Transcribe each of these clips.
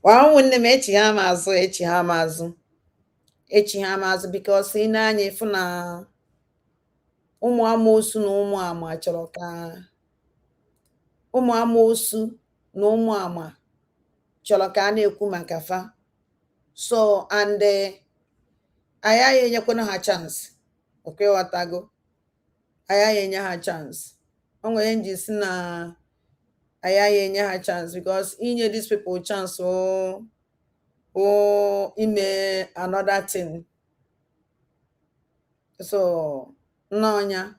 One wouldn't make Hamazu, Hamazu, because in any funa Umuamosu no Umuama Choloka Umuamosu no Umuama Cholokane Kumankafa. So, and ayaye nyakuna ha chance. Okay, watago. Ayaye nya ha chance. Ongo yenji sina ayaye nya ha chance because inye these people chance in another thing. So, no nya.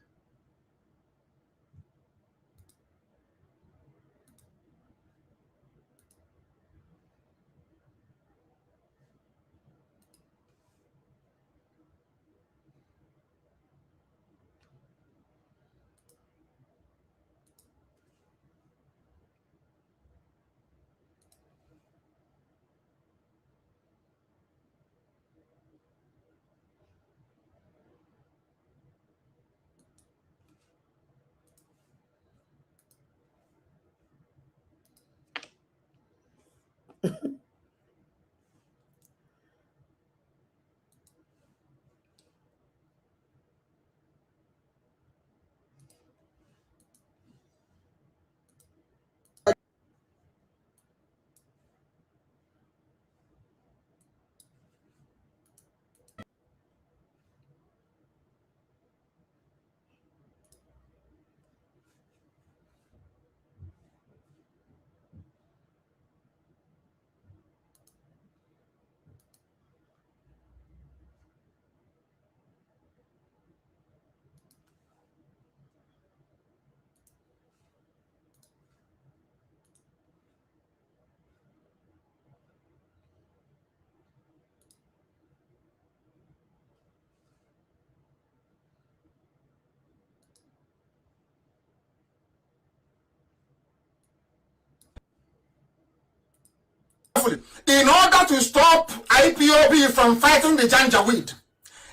In order to stop IPOB from fighting the Janjaweed,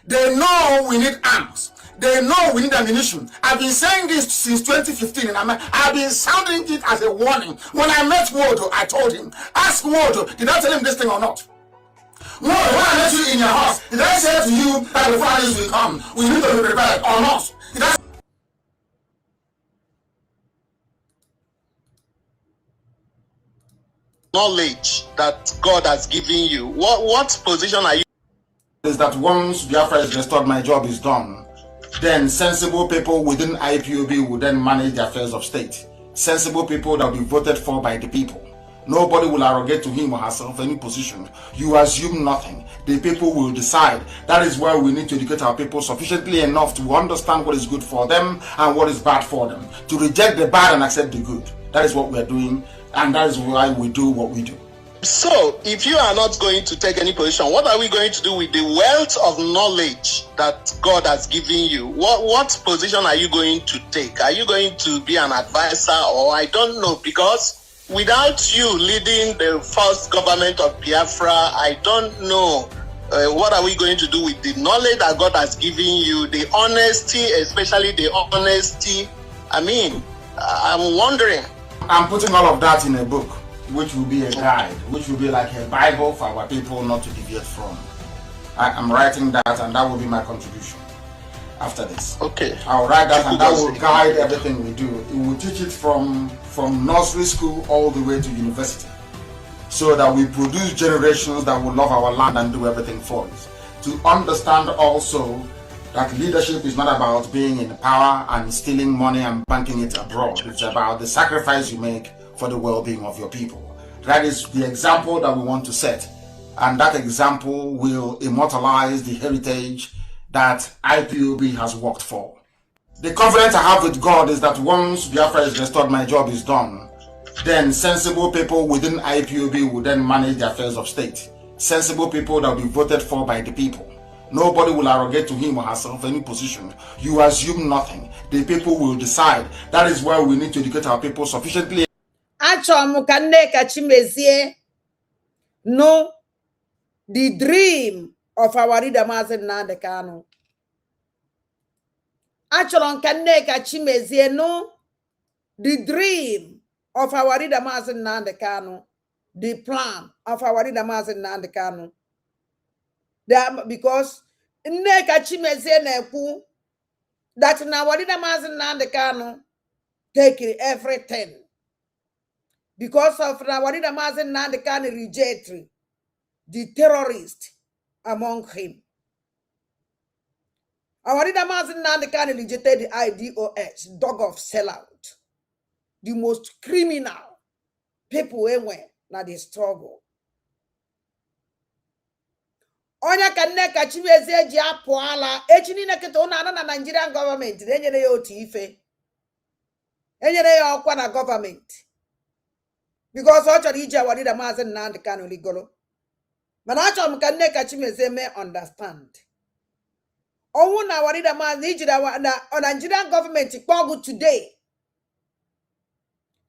they know we need arms. They know we need ammunition. I've been saying this since 2015, and I've been sounding it as a warning. When I met Wodo, I told him, ask Wodo, did I tell him this thing or not? Wodo, when I met you in your house, did I say to you that the Fridays will come? We need to be prepared or not? Did I knowledge that God has given you? What position are you? Is that once Biafra is restored, my job is done. Then sensible people within IPOB will then manage the affairs of state. Sensible people that will be voted for by the people. Nobody will arrogate to him or herself any position. You assume nothing. The people will decide. That is why we need to educate our people sufficiently enough to understand what is good for them and what is bad for them. To reject the bad and accept the good. That is what we are doing, and that is why we do what we do. So, if you are not going to take any position, what are we going to do with the wealth of knowledge that God has given you? What position are you going to take? Are you going to be an advisor, or I don't know, because without you leading the first government of Biafra, I don't know what are we going to do with the knowledge that God has given you, the honesty, especially the honesty. I mean, I'm wondering. I'm putting all of that in a book, which will be a guide, which will be like a Bible for our people not to deviate from. I'm writing that, and that will be my contribution after this. Okay. I'll write that, and that will guide everything we do. It will teach it from nursery school all the way to university, so that we produce generations that will love our land and do everything for us. To understand also that leadership is not about being in power and stealing money and banking it abroad. It's about the sacrifice you make for the well-being of your people. That is the example that we want to set, and that example will immortalize the heritage that IPOB has worked for. The confidence I have with God is that once Biafra is restored, my job is done. Then sensible people within IPOB will then manage the affairs of state. Sensible people that will be voted for by the people. Nobody will arrogate to him or herself any position. You assume nothing. The people will decide. That is why we need to educate our people sufficiently. No, the dream of our leader Mazen Nandekano. Achọrọ ka Nneka Chimezie no, the dream of our leader Mazen Nandekano, the plan of our leader Mazi Nnamdi Kanu. Because Nneka Chimezie na-ekwu that na our leader Mazi Nnamdi Kanu take everything. Because of our leader Mazi Nnamdi Kanu reject the terrorist among him. Our leader Mazi Nnamdi Kanu rejected the IDOS, dog of sellout, the most criminal people anywhere na the struggle. Onya ka Nneka Chimezie ji apụ ala echi niile kịta ụnụ anọ na Nigerian government enyere ya otu ife, enyere ya ọkwa na government because ọ chọrọ iji our leader Mazi Nnamdi Kanu rigoro. Mana achọrọ m ka Nneka Chimezie mee understand. Ọnwụ na our leader Mazi ijiri na Nigerian government kpọọ gị today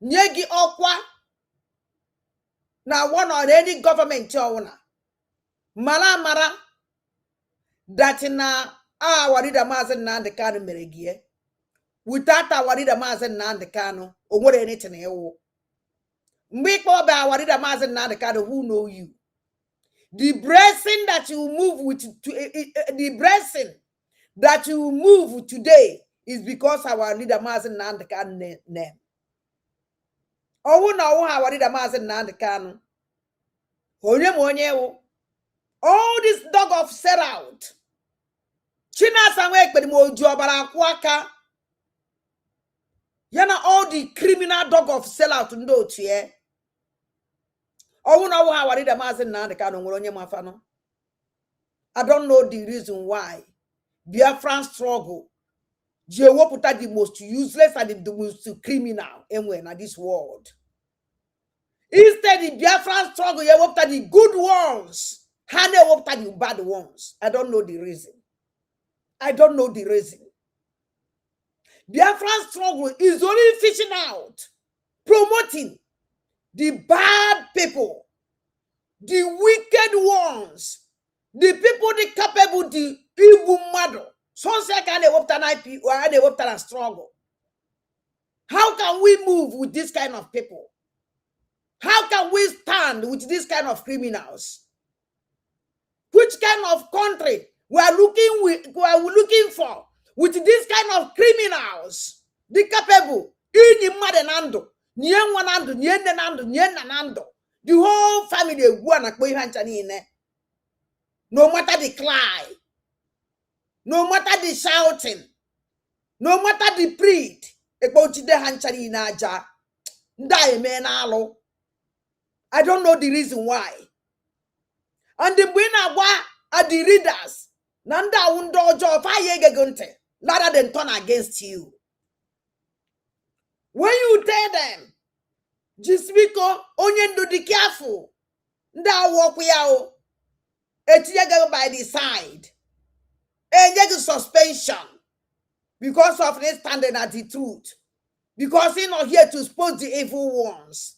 nye gị ọkwa na one on any government ọwụna mara that na our leader Mazi Nnamdi Kanu mere gị without our leader Mazi Nnamdi Kanu o nwere anything ewu. Mgbe ikpe ọba our leader Mazi Nnamdi Kanu, who know you? The blessing that you move with the blessing that you move today is because our leader Mazi Nnamdi Kanu name. Ọwụ na ọwụ our leader Mazi Nnamdi Kanu onye ma onye ewu. All this dog of sellout. Chinasa nwekpere m oju ọbara akwụ aka. Yana all the criminal dog of sellout ndị otu ya. Ọwụ na ọwụ our leader Mazi Nnamdi Kanu nwere onye mafano. I don't know the reason why Biafran struggle ji ewepụta the most useless and the most criminal anywhere in this world. Instead, the Biafran struggle you ewepụta the good ones. Ha na-ewepụta the bad ones. I don't know the reason. I don't know the reason. Biafran struggle is only fishing out, promoting the bad people, the wicked ones, the people the capable, the evil mother. So can they work an IP or they work a struggle? How can we move with this kind of people? How can we stand with this kind of criminals? Which kind of country we are looking for with this kind of criminals? The capable, the whole family, no matter the cry, no matter the shouting, no matter the breed, I don't know the reason why. And the winner are the readers. Nanda undojo fayegegunte rather than turn against you. When you tell them, just because onye do the careful, nda walk we out, etiyaga by the side, and get suspension because of this standing at the truth, because he's not here to expose the evil ones.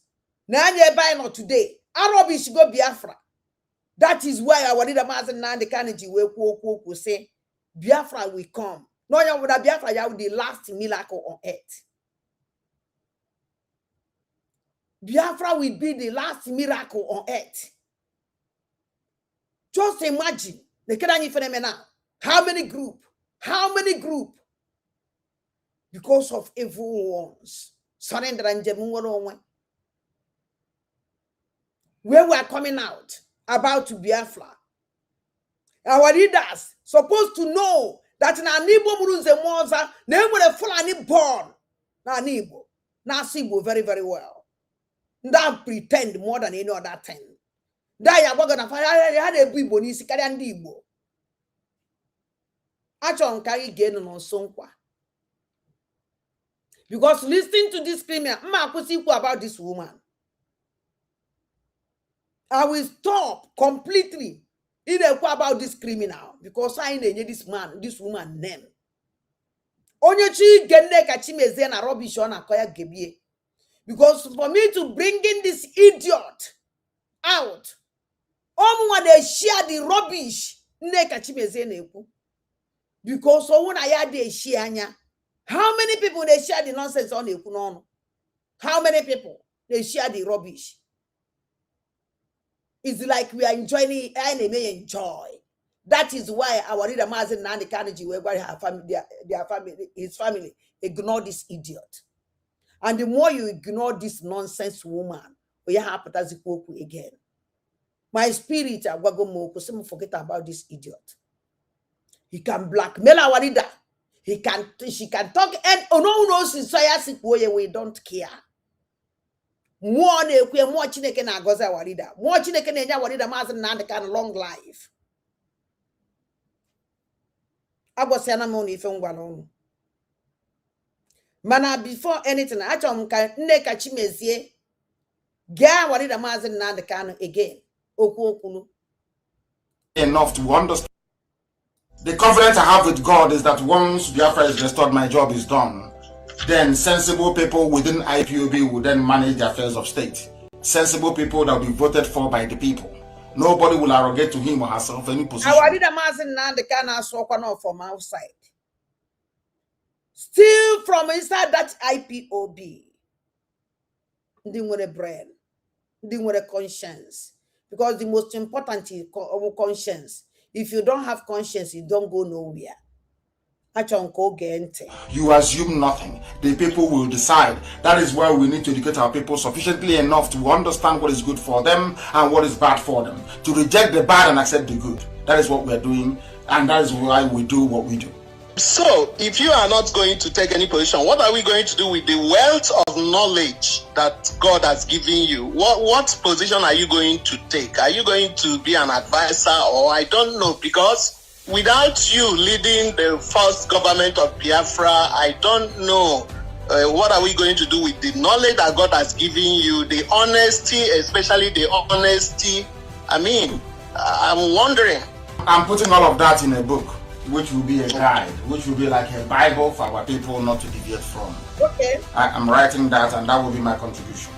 Now you buy not today. Arabi should go Biafra. That is why our leader Mazi Nnamdi Kanu will say, Biafra will come. No, you would have Biafra, you the last miracle on earth. Biafra will be the last miracle on earth. Just imagine the Kedani phenomenon. How many group? Because of evil ones. Surrender and Jemungo. Where we are coming out about to Biafra. Our leaders supposed to know that na Nibo Murunze Moza, name with a Fulani born. Na Nibo. Na Sibo very, very well. That pretend more than any other thing. That ya gonna fire had a Bibo Nisi Kariandibo. Achon Kari Gen on Sonkwa. Because listening to this criminal, Ma about this woman. I will stop completely about this criminal because I need this woman name. Onyechi Nneka Chimezie na rubbish on akoya gebie. Because for me to bring in this idiot out, when they share the rubbish Nneka Chimezie na-ekwu. Because when I had they share anya, how many people they share the nonsense on the How many people they share the rubbish? It's like we are enjoying it, and they may enjoy. That is why our leader Mazen Nandi Kaniji her family, their family, his family, ignore this idiot. And the more you ignore this nonsense woman, we have again. My spirit, I will forget about this idiot. He can blackmail our leader. She can talk and no knows we don't care. More Chineke na goza our leader. More Chineke na our leader Mazen Nandi can long life. Abosiana money if you Mana before anything, I told him Neka Chimezie Ga Warida Mazen Nandi can again. Oku enough to understand. The confidence I have with God is that once Biafra is restored, my job is done. Then sensible people within IPOB will then manage the affairs of state. Sensible people that will be voted for by the people. Nobody will arrogate to him or herself any position. I did a Mazen Nandi can ask from outside. Still from inside that IPOB. Didn't want a brain. Didn't want a conscience. Because the most important is conscience. If you don't have conscience, you don't go nowhere. You assume nothing. The people will decide. That is why we need to educate our people sufficiently enough to understand what is good for them and what is bad for them. To reject the bad and accept the good. That is what we are doing, and that is why we do what we do. So, if you are not going to take any position, what are we going to do with the wealth of knowledge that God has given you? What position are you going to take? Are you going to be an advisor, or I don't know? Because without you leading the first government of Biafra, I don't know what are we going to do with the knowledge that God has given you, the honesty, especially the honesty. I mean, I'm wondering. I'm putting all of that in a book, which will be a guide, which will be like a Bible for our people not to deviate from. Okay. I'm writing that, and that will be my contribution.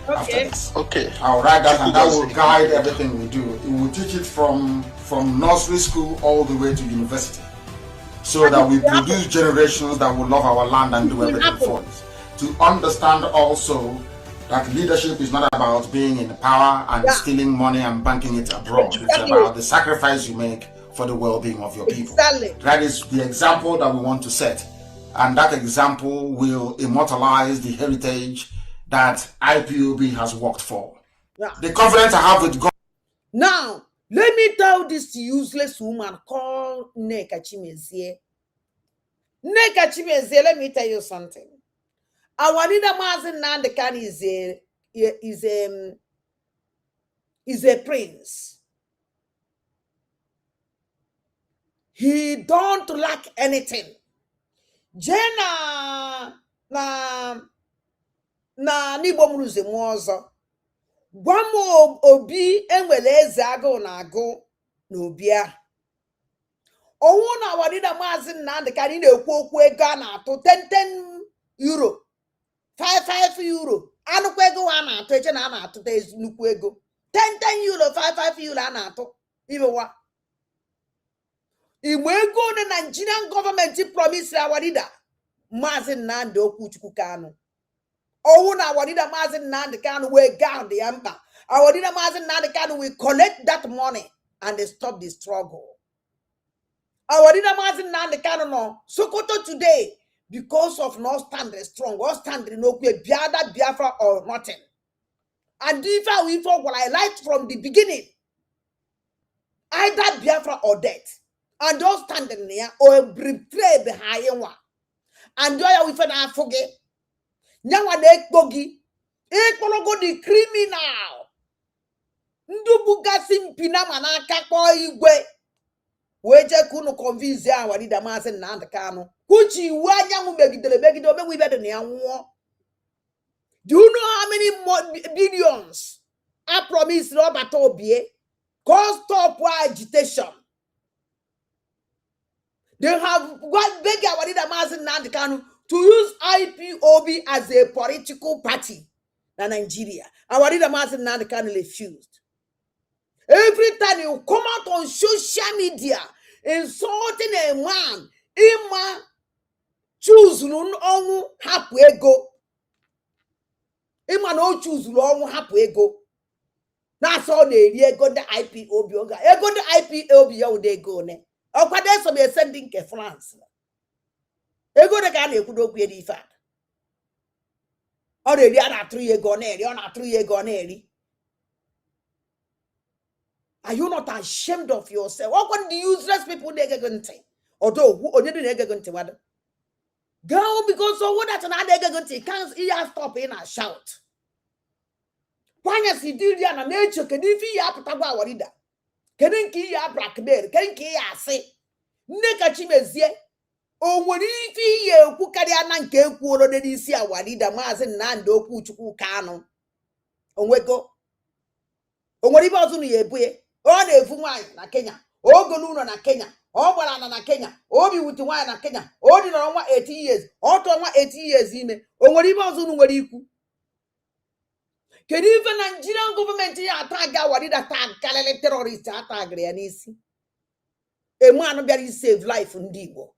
Okay. After this. Okay. I'll write that, and that will guide everything we do. It will teach it from nursery school all the way to university, so that we produce generations that will love our land and do everything for us. To understand also that leadership is not about being in power and stealing money and banking it abroad. It's about the sacrifice you make for the well-being of your people. Exactly. That is the example that we want to set, and that example will immortalize the heritage that IPOB has worked for. Yeah. The confidence I have with God. Now, let me tell this useless woman called Neka Chimezie. Neka Chimezie, let me tell you something. Our leader Mazen Nandekan is a prince. He don't lack anything. Jena na Nibo Muruze Mwozo. Gwamo obi enwele eze agụ na agụ n'obia. Owu na our leader Mazen Nandekan na-ekwu okwu ego a na-atụ 10 euro. 5 euro. Anụkwa ego a na-atụ eche na a na-atụta nnukwu ego. 10 euro, 5 euro a na-atụ. Ibewa. Igbo ego the Nigerian government promised our leader Mazen Nnamdi Chukwu Kanu. Owu na our leader Mazen Nnamdi Kanu will guard the empire. Our leader Mazen Nnamdi Kanu will collect that money and they stop the struggle. Our leader Mazen Nnamdi Kanu no Sokoto today, because of not standing strong, or standing no Biafra or nothing. And if we for what I liked from the beginning, either Biafra or death. And those standing there or betray the higher one. And do I with an forget? Now they gogi, go the criminal. Ndubuga simpina manaka kwa igwe. Weje kuno convince ya walida Mazen Nnamdi Kanu. Kuchi wanya megidele we better nyanwo. Do you know how many more billions I promised Robert Obie? Cause stop agitation. They have got beg our leader Mazen Nnamdi Kanu to use IPOB as a political party in Nigeria. Our leader Mazen Nnamdi Kanu refused. Every time you come out on social media insulting a man, Ima choose nun onwu hapu ego. Ima no choose onwu hapu ego. That's all they ego the IPOB oga. Ego the IPOB ya ude go ne. Okwade so be sending ke France. Ego the kan ekudo kwe di fa. Already ana 3 year go na eri, ona 3 year go na eri. Are you not ashamed of yourself? What when the useless people they get going to? Although who didn't get going to what? Girl, because so what that's another going to can't stop in a shout. Why is he do na nature? Can if he up to our leader? Can he ya black bear? Can he ya say? Nekachimezie. O when if he who carry an anke kuoro de disi our leader mazen nando Chukwu kano. On we go. On what he was on ye boy. O na-efu nwaanyị na Kenya, o golu ụlọ na Kenya, ọ gbara ana na Kenya, o bi wuti nwaanyị na Kenya, o dị nọrọ nwa 18 years, ọ tụọ nwa 18 years ime, o nwere ibe ọzọ unu nwere ikwu. Kedu ife Nigerian government ya atag awarida tag kalele terrorist atagre ya n'isi? Emu anụ bịara save life ndị Igbo.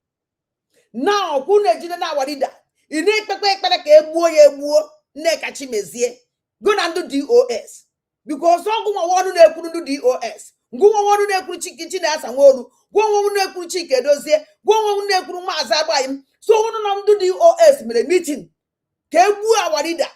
Now kwụ na-ejide na awarida, ị na-ekpekpe ekpere ka egbuo ya egbuo, Nneka Chimezie, go na ndụ DOS. Because all go one na ekuru ndu DOS. Go one na ekuru Chiki na Asanworu. Go one na ekuru Chike Dozie. Go one na ekuru Maazi Agbayim. So one na ndu DOS mere meeting. Ke egbu awarida.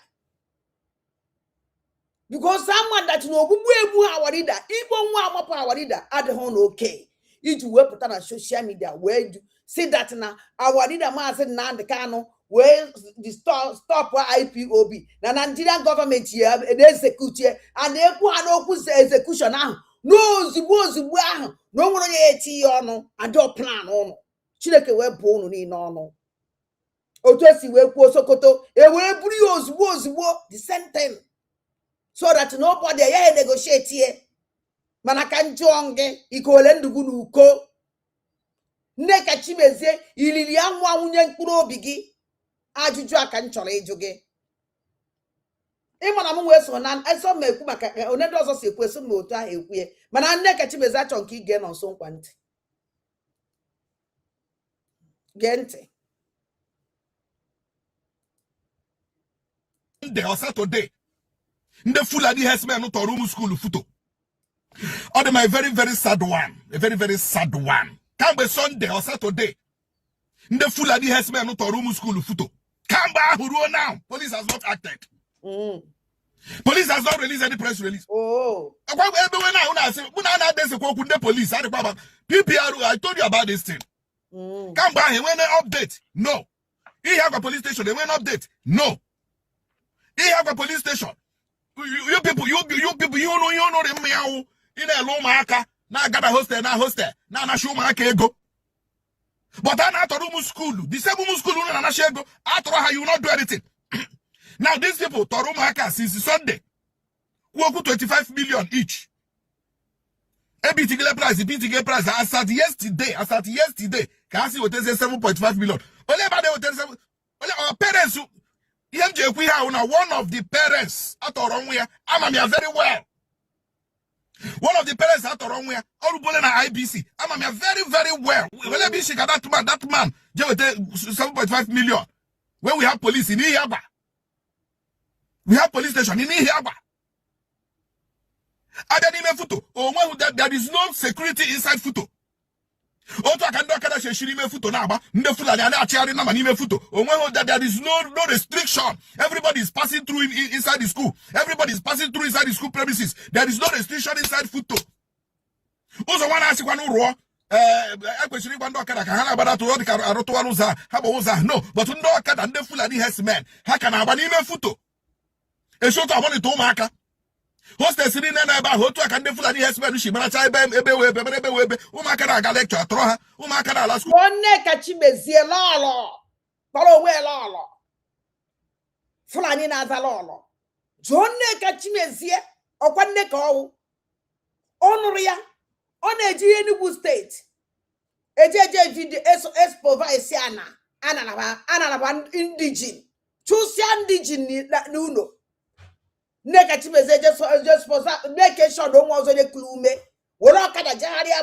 Because someone that no bubu egbu awarida, Igbo nwa amapu awarida adịghị na okay. Iji wepụta na social media wee see that na awarida Maazi Nnamdi Kanu where the stop IPOB. Na Nigerian government here and execute here and they put an open execution now. No zigbo ahụ no nwere onye eti ọnụ and do plan ọnụ. Chineke wee bụ unu ni n'ọnụ. Otu esi wee kwuo Sokoto e wee buru ya ozugbo the same thing. So that nobody ya negotiate here. Mana ka njọ gị ikole ndugu n'uko. Nneka Chimezie ilili ya nwa nwunye mkpụrụ obi gị. Ajụjụ aka nchọrọ ịjụ gị. Ịmana m wee so na eso m ekwu maka onye ndị ọzọ si ekwu eso m otu ahụ ekwue mana Nneka Chimezie achọ nke ige nọ nso nkwa ntị. Gee ntị. Monday or Saturday, the Fulani herdsmen no torumu school photo. Or my very, very sad one. A very, very sad one. Can be Sunday or Saturday. The Fulani herdsmen no torumu school photo. Come back now. Police has not acted. Police has not released any press release. Oh. Police. PPR, I told you about this thing. Come back and when an update. No. He have a police station. They went update. No. He have a police station. You people, you know the meow in a low marker. Now got a hostel, now na show marker go. But I'm not a school. The same school and I shall go. After how you not do anything. Now these people, Toru marker since Sunday, work 25 million each. A particular price, as at yesterday, can see what they say 7.5 million. Only about the our parents one of the parents at Oromwea, I'm very well. One of the parents at Oromwea, all bullet IBC, I'm very, very well. Well, be that man, 7.5 million. When we have police in Iyaba, we have police station in Iyaba. There is no security inside Futo. There is no restriction. Everybody is passing through inside the school. Everybody is passing through inside the school premises. There is no restriction inside Futo. Also, one ask one no, but no can the Fulani has men. How can I ban even Futo? A short of money to Maka. Hostess in about how to can the Fulani has men. She might say, Umakara lecture, Troha, Umakara last one Nneka Chimezie lolo. Follow well lolo. Fulani naza lolo. John Nneka Chimezie or one Nneka Honoria on a Enugu State. AJJ video expo Vaisiana, Ananaban indigene. Choose indigene that nuno. Nneka Chimezie just for that, make sure don't want to clue me. We don't get a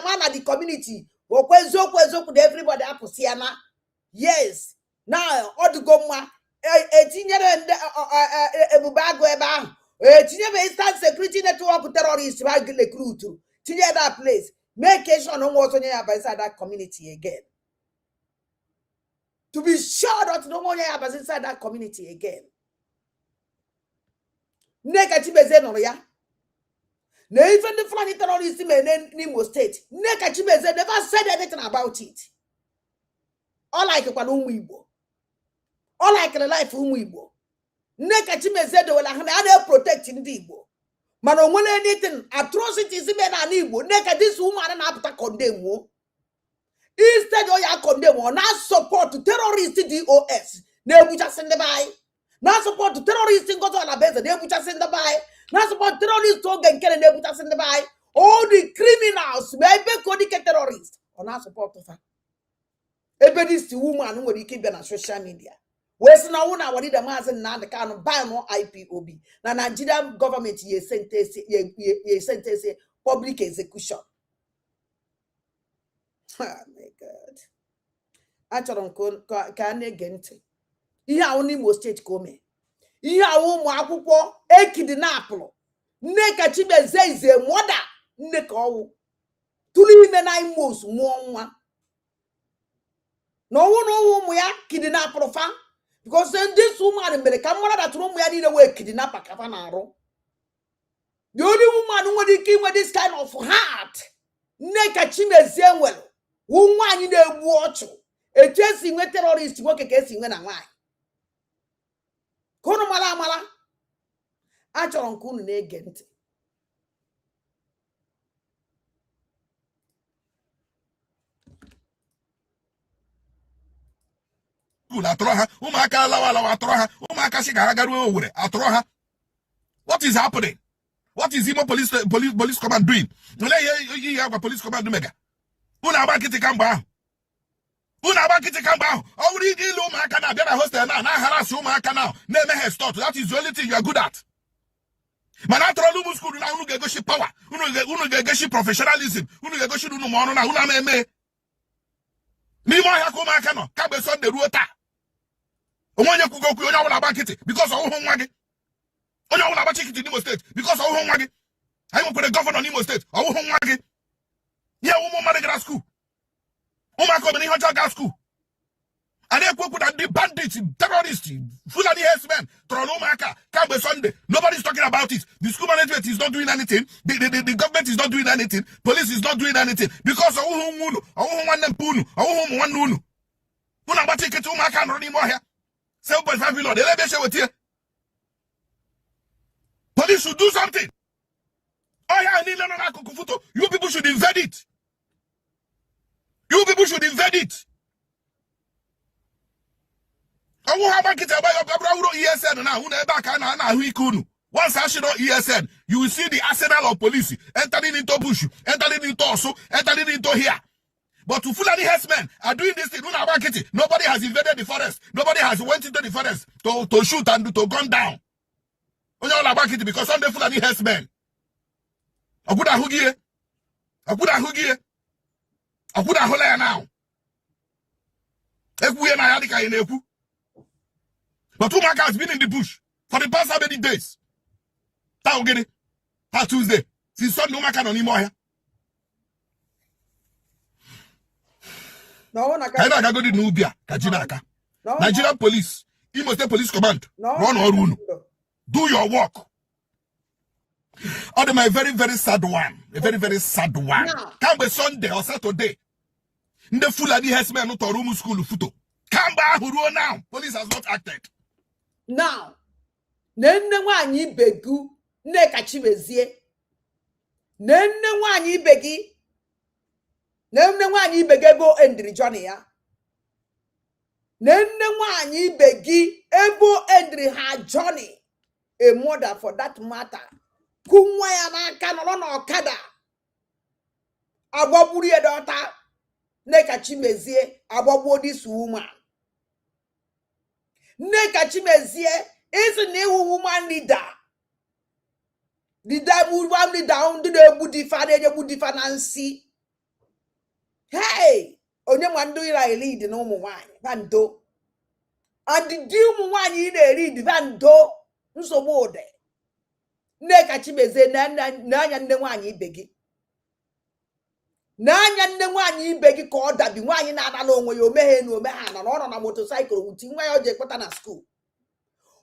man at the community. Everybody up Siana. Yes. Now, all the goma 18 year and Ebubago eba tinye be instant security network terrorists ba recruit tinye that place make sure no one onye ya inside that community again, to be sure that no one ya inside that community again. Neka chibeze no ya na even the Fulani terrorists in Imo State, Neka chibeze never said anything about it. All like kwa umu Igbo, all like the life umu Igbo. Neka chibeze de wala hana protect ndi Igbo. Man onwele anything atrocities in na Igbo. Neka this woman na apta condemn wo. Instead of ya condemn or not support to terrorist DOS. Nebucha send the by. Not support to terrorists in Gozo Alabeza, Nebucha send the by. Not support terrorists to get Nebucha send the by. All the criminals, maybe Kodike terrorists, or not support of her. Everybody is the woman who will keep on social media. Where's now one hour the mass and now the kind of buy more IPOB. Now Nigerian government ye sentence public execution. Oh my God. Actually, can again. Ihe awụ n'Imo steeti kome. Ihe awụ ụmụ akwụkwọ ekidinapụrụ. Nne ka Chibeze ize mọda nne ka ọwụ. Tụrụ ime 9 months mụọ nwa. Na ọwụ na ụmụ ya kidinapụrụ fa. Because this woman mere ka mmadụ datụrụ ụmụ ya niile wee kidnapa ka fa na-arụ. The only woman nwere ike inwe this kind of heart. Nne ka Chibeze nwere. Wụ nwaanyị na-egbu ọchụ. Etu esi nwe terrorist nwoke ka esi nwe na nwaanyị. Kono mala achọrọ nke unu na-ege ntị. Ụmụaka lawa atọrọ ha. Ụmụaka si ka ha garuo Owerri atọrọ ha. What is happening? What is Imo police command doing? Ihe agwa police command mega. Unu agba nkịtị ka mgbe ahụ. Unu agba nkịtị ka mgbe ahụ. Ọ wụrụ ike ile ụmụaka na-abịa na hostel na harass ụmụaka na na-eme ha start. That is the only thing you are good at. Mana atọrọ ụmụ school na unu ga-egosi power. Unu ga-egosi professionalism. Unu ga-egosi unu ma ọrụ na unu ama-eme. N'ime ọhịa ka ụmụaka nọ kamgbe Sunday ruo taa. Onwe onye kwugo okwu onye ọbụla agba nkịtị because ọhụhụ nwa gị. Onye ọbụla agbachi nkịtị n'Imo steeti because ọhụhụ nwa gị. Anyị nwekwara gọvanọ n'Imo steeti ọhụhụ nwa gị. Yeah, ụmụ mmadụ gara school. Ụmụaka obere ihe ọjọọ gaa school. And they put that the bandits, terrorists, Fulani herdsmen, throw ụmụaka kamgbe Sunday. Nobody's talking about it. The school management is not doing anything. The government is not doing anything. Police is not doing anything. Because ọhụhụ unu, ọhụhụ nwanne mpa unu, ọhụhụ ụmụ nwanne unu. Unu agbachi nkịtị ụmụaka nọrọ n'ime ọhịa. 7.5 million. Elebe with here. Police should do something. Oh yeah, I need another photo. You people should invade it. You people should invade it. I will have a kit about ESN now. Once I should ESN, you will see the arsenal of police entering into bush, entering into also, entering into here. But to Fulani herdsmen are doing this thing. Nobody has invaded the forest. Nobody has went into the forest to shoot and to gun down. Because some Fulani herdsmen. Akuda hugie. Akuda holaya now. Ekuye na yadika yeneku. But Umaka has been in the bush for the past how many days? Taugene. Past Tuesday. Since Sunday Umaka no anymore here. No, Nigerian police, Imo State Police Command, run or run. Do your work. Oh, my very, very sad one. A very, very sad one. Come be Sunday or Saturday. The Fulani herdsmen not a room school photo. Come back now. Police has not acted. Now, nenne wanyi begu ne kachibezie. Nenne wanyi begi. Nenne wanyi begebo endri Johnny ya. Nenne wanyi begi ebo endri ha Johnny. A mother for that matter. Kumwa ya maka nolona okada. Abwaburi ya daughter. Neka chimezie. Abwabu this woman. Neka chimezie. Is a new woman leader. The devil woman leader. Undi de budifa nancy. Hey. Onye mwandu ila lead no mwani. Vando. And the deal mwani ila lead. Vando. Nso bode. Nneka Chimezie n'anya nne nwaanyị ibe gị. N'anya nne nwaanyị ibe gị ka ọ dabi nwaanyị na-anala onwe ya omeghe na omegha na ọ nọ na motosaịkụl wuti nwa ya o ji ekpọta na skuul.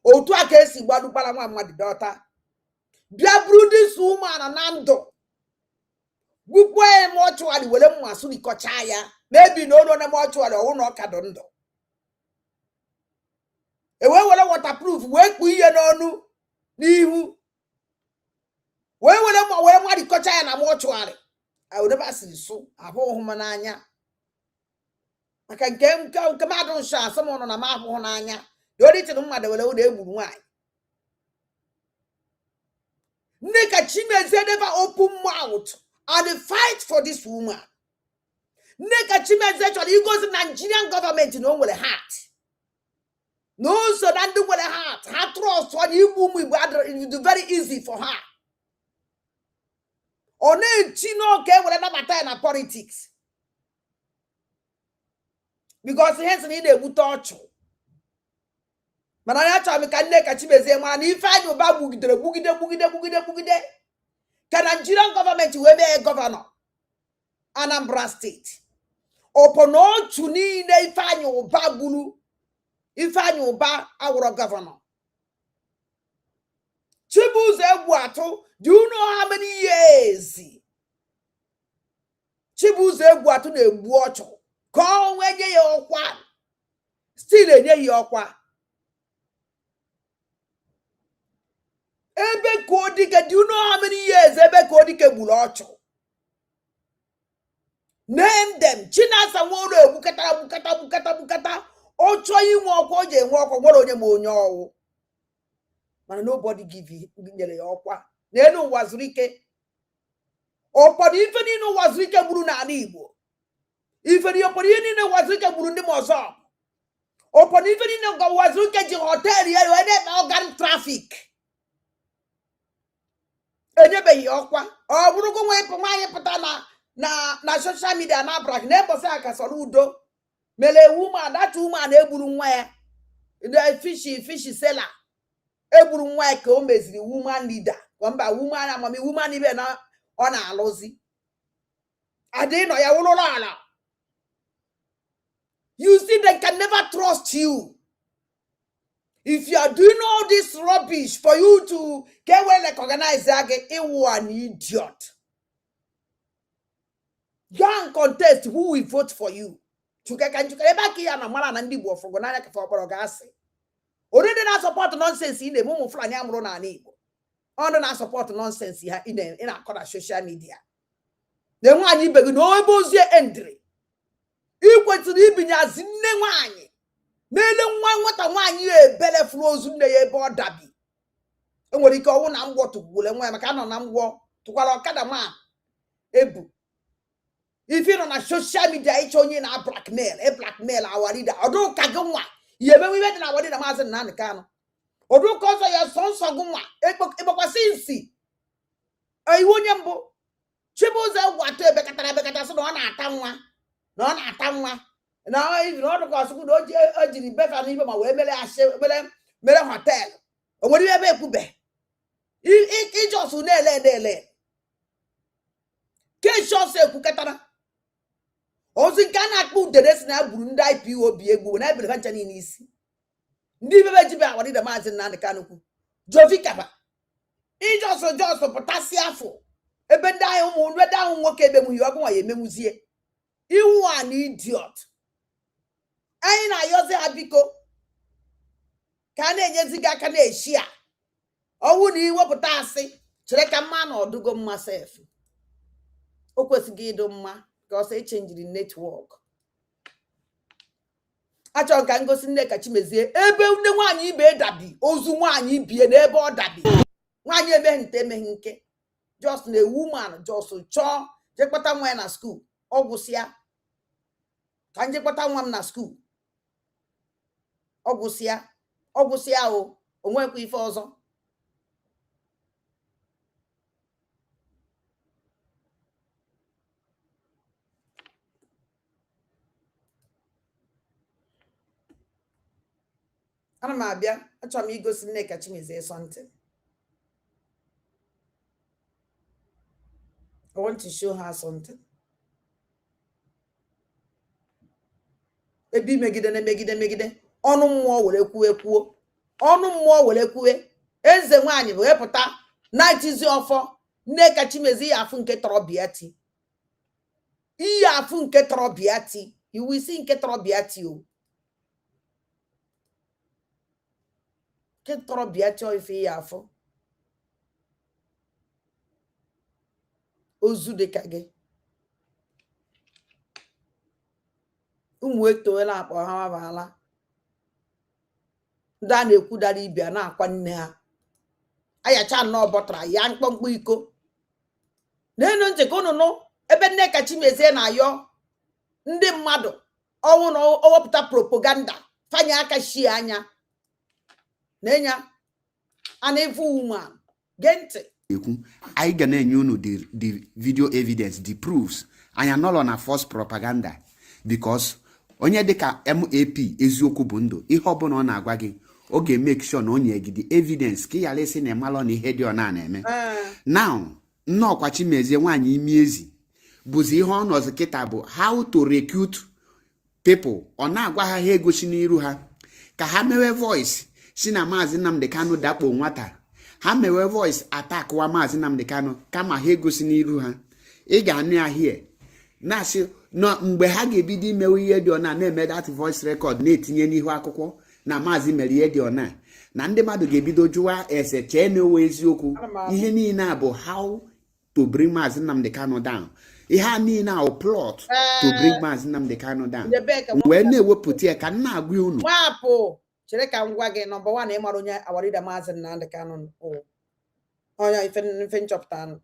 Otu a ka esi gbadukwara nwa mmadụ dọta. Bịa buru dis woman na ndụ. Gbukwa ya mọchụarị were mma sụrikọcha ya. Maybe na olu na mọchụarị ọwụ na ọ ka dị ndụ. E wee were waterproof wee kpu ihe n'ọnụ n'ihu. Wee were mma wee marikọcha ya na mọchụarị. I would never see so. Abụghị m n'anya. Maka nke mmadụ nsọ asị m nọ na m abụghị n'anya. The only thing mmadụ were ụda egburu nwaanyị. Nneka Chimezie never open mouth and fight for this woman. Nneka Chimezie chọrọ igosi Nigerian government na o nwere heart. No, so na ndị nwere heart. Ha trust on igbu ụmụ Igbo adịrị very easy for her. Ọ na-echi n'oke were nabata ya na politics. Because hence na ị na-egbute ọchụ. Mana ya chọrọ ka Nneka Chimezie mara na Ifeanyi Uba gbugide ka Nigerian government wee mee gọvanọ Anambra State. Ọpọ n'otu niile Ifeanyi Uba gburu. Ifeanyi Uba awụrụ gọvanọ. Chibuzo Egwuatu, do you know how many years? Chibuzo Egwuatu na-egbu ọchụ. Ka o wee nye ya ọkwa. Still enye ya ọkwa. Ebe Kodike, do you know how many years Ebe Kodike gburu ọchụ? Name them. Chinasa Nworo egbukata. Ọ chọọ inwe ọkwa o ji enwe ọkwa nwere onye ma onye ọwụ. Mana nobody nyere ya ọkwa. N'elu ụwa zuru ike. Ụfọdụ ife niile ụwa zuru ike gburu n'ala Igbo. Ụfọdụ ihe niile ụwa zuru ike gburu ndị ọzọ. Ụfọdụ ife niile ụwa zuru ike ji họteelụ ya wee na-eme organ traffic. Enyebeghị ọkwa. Ọ bụrụgo nwaanyị pụta na social media na abrak na ebosi akasọrọ udo. Mele woman, that woman egburu nwa ya. The fishy seller. Egburu nwa ya ka o meziri woman leader. Kwamba woman amami woman ibe na ọ na-alụzi. Ade no ya wụlụrụ ala. You see, they can never trust you. If you are doing all this rubbish for you to get well recognize again, you are an idiot. Go and contest who will vote for you. Ebe ki ya na mara na ndị Igbo ọfọgọ n'anya ka fọkpọrọ ga-asị. Already na support nonsense ị na-eme ụmụ Fulani amụrụ n'ala Igbo. Ọ na support nonsense ha ị na-akọ na social media. Na nwaanyị ibe gị na ebe ozi endri. Ị kwesịrị ibinye azị nne nwaanyị. Mele nwata nwaanyị ebele furu ozu nne ya ebe ọ dabi. Enwere ike ọwụ na mgwọ tụgbule nwa ya maka anọ na mgwọ tụkwara ọkada ma ebu. If you're on a social media, it's only in a blackmail our leader. Odo kagumwa. Ye me we na wadi na mazen na nkano. Odo kozo ya sonso gumwa. Ebo kwa sinsi. Iwo nyambo. Chibuzo Egwuatu ebekata so na atanwa. Na na atanwa. Na even odo ko so do ojiri befa ni be ma we mele ashe mele hotel. Onwere ebe ekube. I just na-ele. Ke shose ekukatara. Ozi nke a na-akpụ udere si na gburu ndị IPOB egbu na ebere fancha niile isi. Ndị bebe jibe awari da Maazị Nnamdi Kanu Jovi Kaba. Ijoso pụtasị afọ. Ebe ndị ahụ ụmụ ndị ahụ nwoke ebe mu yi ọgụ nwa ya ememuzie. Iwu an idiot. Anyị na-ayọzi ha biko. Ka a na-enyezi gị aka na-eshi a. Ọwụ na iwepụta asị. Chere ka mma na ọdụgo mma sef. O kwesịghị ịdụ mma. Because they changed the network. Achọ ka ngosi Nneka Chimezie ebe nne nwaanyị ibe dabi ozu nwaanyị bie na ebe ọ dabi. Nwaanyị emeghi nke. Just a woman just chọọ jekpata nwa na school. Ọgwụsịa. Ka njekpata nwa m na school. Ọgwụsịa o onwekwa ife ọzọ. Ana m abịa achọrọ m igosi Nneka Chimezie something. I want to show her something. Ebi megide. Ọnụ mmụọ were kwuo. Ọnụ mmụọ were kwue. Eze nwaanyị bụ epụta night ọfọ. Nne Kachimezi ihe afụ nke tọrọ biati. Ihe afụ nke tọrọ biati. You will see nke tọrọ biati o. Nke tọrọ biati o ife ihe afụ. Ozu dị ka gị. Ụmụ etoela akpọ ha baala. Ndị a na-ekwudara ibe a na-akwa nne ha. Ayacha nnọọ bọtara ya mkpọmkpọ iko. N'elu ntị ka unu nụ ebe Nne Kachimezie na-ayọ ndị mmadụ ọnwụ na owepụta propaganda fanye aka shie anya n'enya ana-efu woman gee ntị. Anyị ga na-enye unu the video evidence, the proofs. Anyị anọrọ na false propaganda because onye dịka MAP eziokwu bụ ndụ. Ihe ọbụla ọ na-agwa gị ọ ga-make sure na onye gị the evidence ka ị ghara isi na ịmalụ na ihe dị ọ na-eme. Now nnọọkwa Chimezie nwaanyị imi ezi bụzi ihe ọ nọzi kịta bụ how to recruit people. Ọ na-agwa ha egosi n'iru ha ka ha mewe voice si na Maazị Nnamdi Kanu dakpo nwata. Ha mewe voice attack wa Maazị Nnamdi Kanu kama ha egosi n'iru ha. Ị ga-anụ ya hie na-asị no mgbe ha ga-ebido imewe ihe dị ọna na-eme that voice record na-etinye n'ihu akwụkwọ na Maazị mere ihe dị ọna na ndị mmadụ ga-ebido jụwa ese chee na owe eziokwu. Ihe niile a bụ how to bring Maazị Nnamdi Kanu down. Ihe a niile a plot to bring Maazị Nnamdi Kanu down. Wee na-ewepụta ya ka m na-agwa unu. Nwapụ chere ka m gwa gị number 1 ịmara onye awarida Maazị Nnamdi Kanu onye ife nchọpụta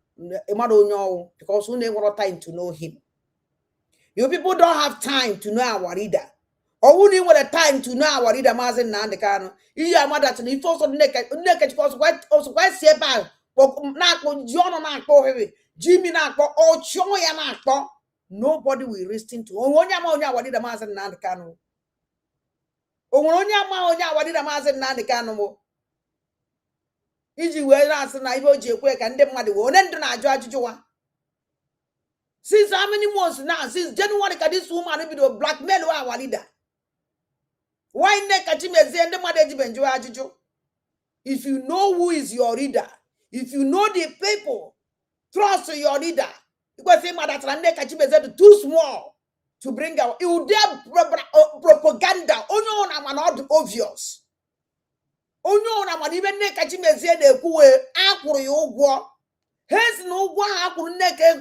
ịmara onye ọwụ because unu enwere time to know him. You people don't have time to know our leader. Or wouldn't want time to know our leader, Maazị Nnamdi Kanu. You are mother to the first of the also quite say about John Nako, Jimmy Nako, or Choya Nako. Nobody will listen to our leader, Maazị Nnamdi Kanu. Our leader, Maazị Nnamdi Kanu. Iji were us and I will quick and them mother won't enter our judge. Since how many months now? Since January, this woman will be blackmail our leader. Why Nne Kachimezie and the mother? If you know who is your leader, if you know the people, trust your leader. Because say that Nne Kachimezie too small to bring out. It would dare propaganda. Only one not obvious. Only one even Nne Kachimezie de kuwe akuru yogwo. Hence no one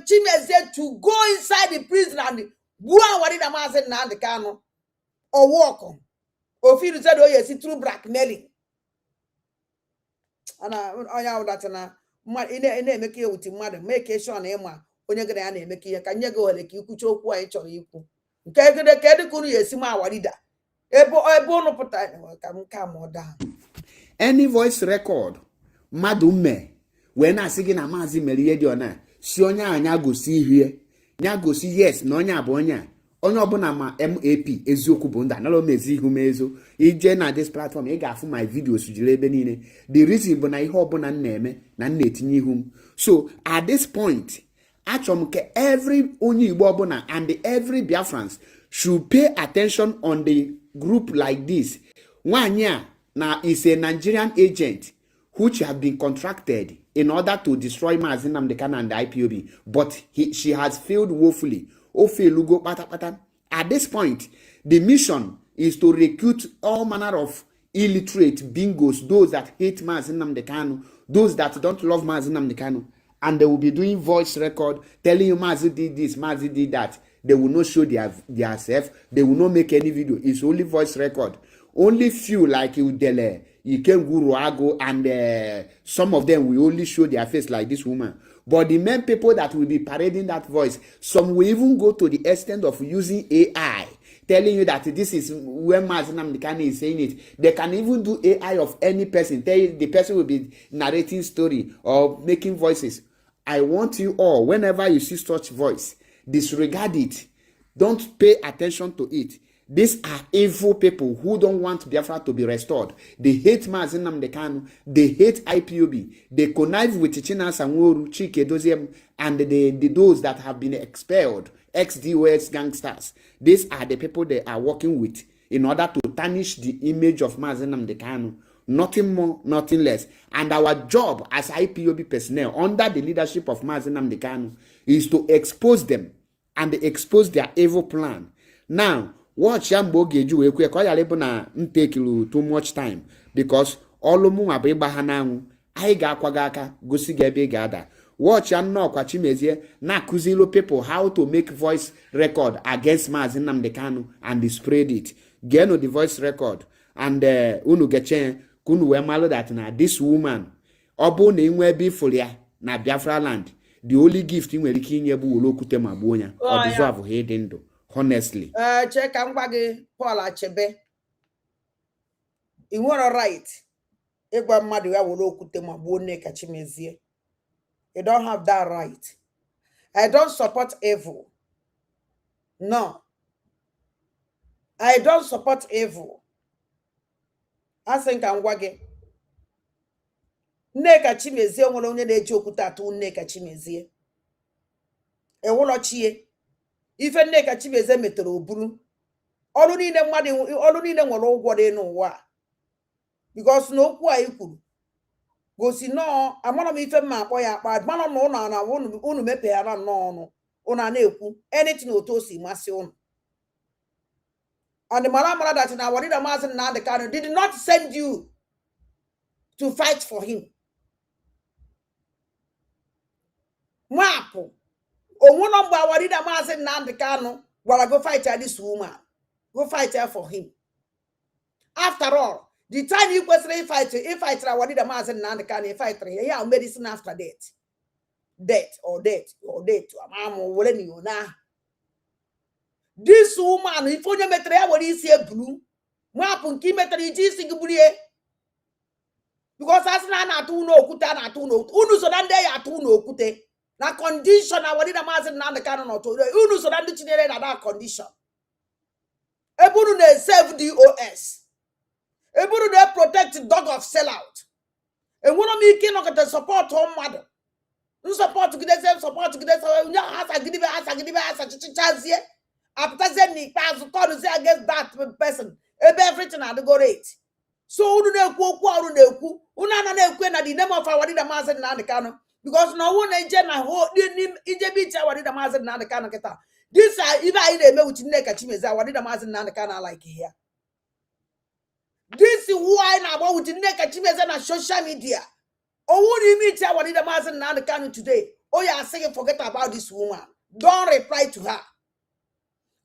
Chimezie to go inside the prison and go and the Maazị Nnamdi Kanu or walk on. Or feel said, oh yes, it's through blackmailing. And I know that in make you with your mother, make a sure name when you're going to make you can you go like you could choke white or you could. The Kedikunu is my leader. Ebo come or down. Any voice record, Madume. When I sing na Maazị mere ihe dị ọna si onye anya gosi ihe nya gosi yes na onye abonya onye ọbụla ma MAP eziokwu bụ nda nalo mezi ihu mezo ije na this platform ị ga-afụ my videos jiri ebe niile. The reason bụ na ihe ọbụla na-eme na na-etinye ihu m. So at this point achọm ke every onye Igbo ọbụla and every Biafrans should pay attention on the group like this. Nwanyị a na is a Nigerian agent which have been contracted in order to destroy Maazị Nnamdi Kanu and the IPOB, but she has failed woefully. At this point, the mission is to recruit all manner of illiterate bingos, those that hate Maazị Nnamdi Kanu, those that don't love Maazị Nnamdi Kanu, and they will be doing voice record, telling you Maazị did this, Maazị did that. They will not show their self. They will not make any video. It's only voice record. Only few like Udele, Ikenguru Ago, and some of them will only show their face like this woman. But the main people that will be parading that voice, some will even go to the extent of using AI, telling you that this is when Maazị Nnamdi Kanu is saying it. They can even do AI of any person. The person will be narrating story or making voices. I want you all, whenever you see such voice, disregard it. Don't pay attention to it. These are evil people who don't want Biafra to be restored. They hate Mazi Nnamdi Kanu. They hate IPOB. They connive with China Sanworu, Chike Doziem, and those that have been expelled, ex-DOS gangsters. These are the people they are working with in order to tarnish the image of Mazi Nnamdi Kanu. Nothing more, nothing less. And our job as IPOB personnel under the leadership of Mazi Nnamdi Kanu is to expose them and expose their evil plan. Now, watch Yambo Geju Ekwe Koyalebo na ntekilu too much time because olumu abeba hanangu aiga kwagaka gosi gebe gada. Watch no kwa Chimezie na kuzilo people how to make voice record against Mazi Nnamdi Kanu and spread it. Geno the voice record and unu gechen kunu we malo that na this woman obu na inwe bi folia na Biafra land. The only gift in where king yebu will okute mabonya or deserve hidden do. Honestly. Check and baggy Paul Achebe. You want a right. Egwa madu ya will okute mabone kachimezie. You don't have that right. I don't support evil. No. I don't support evil. I think I'm wage. Neka chimezie nwere onye na-eji okwute atụ Nneka Chimezie. Ewulo chie. Ife Nneka Chimezie metere oburu. Olu niile nwere ụgwọ dị n'ụwa. Because na okwu a ikwuru. Gosi no amara m ife mma akpọ ya akpa. Mana na ụnụ na unu mepeghara n'ọnụ. Unu na-ekwu anything otu o si masị unu. And the mara that na Warida Mazi Nnamdi Kanu did not send you to fight for him. Mapu. Owono mba Warida Mazi Nnamdi Kanu wala go fight this woman. Go fight her for him. After all, the time you question fight Warida Mazi Nnamdi Kanu fight her, yeah, medicine after death. Death. Amamu wole ni ona. This woman, if you metre ya wori isi ebulu, mapu nki metre iji isi gibulie. Because as na atu no okuta na atu no. Unu so dande ya atu no okute. Na condition na Warida Mazi Nnamdi Kanu no to. Unu so dande chinere na that condition. Ebunu ne save DOS. Ebunu ne protect dog of sellout. E wono mi ki no kete support home mother. Nu support gidese nya asa gidibe chichazie. After sending pass to say against that person. Everything had to go rate. So unu na-ekwu una na-ekwu na the name of our Warida Mazi Nnamdi Kanu because no one eje na ho ije bi cha Warida Mazi Nnamdi Kanu kita. This if I dey with Nneka Chimezie Warida Mazi Nnamdi Kanu like here. This is why na about with Nneka Chimezie na social media. Owu ni mi cha Warida Mazi Nnamdi Kanu today. Oh you are saying forget about this woman. Don't reply to her.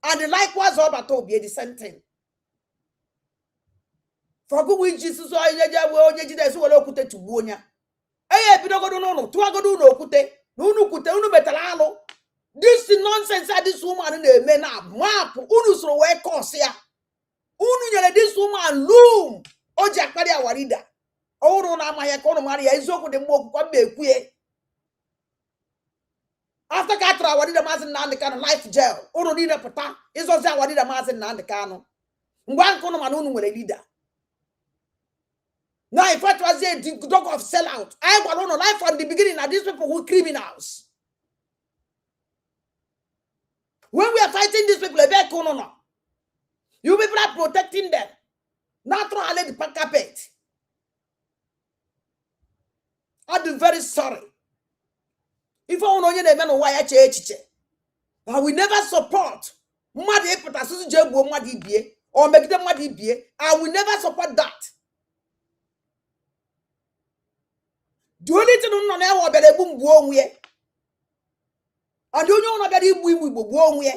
And likewise all but be the same thing. For good with Jesus or Jesus will okute to Bonya. Eh, Pidogo no, Tuagodu no kute, no kute, unu betalano. This is nonsense that this woman in the men up. Map, unus no way corsia. Unu this woman loom. O Jakaria Warida. Oh, no, my economy is over the mock one be queer. After Katra Warida Mazi Nnamdi Kanu life jail. Unu need a pata. Is also Warida Mazi Nnamdi Kanu. One kono manunu with a leader. Now, if it was a dog of sellout, I want to life from the beginning. Now, these people who criminals. When we are fighting these people, you people are protecting them. Not throw the carpet. I'm very sorry. If I want to know why I will never support or make them I will never support that. Do you need to know now about a boom boom we? And you know about it we boom we?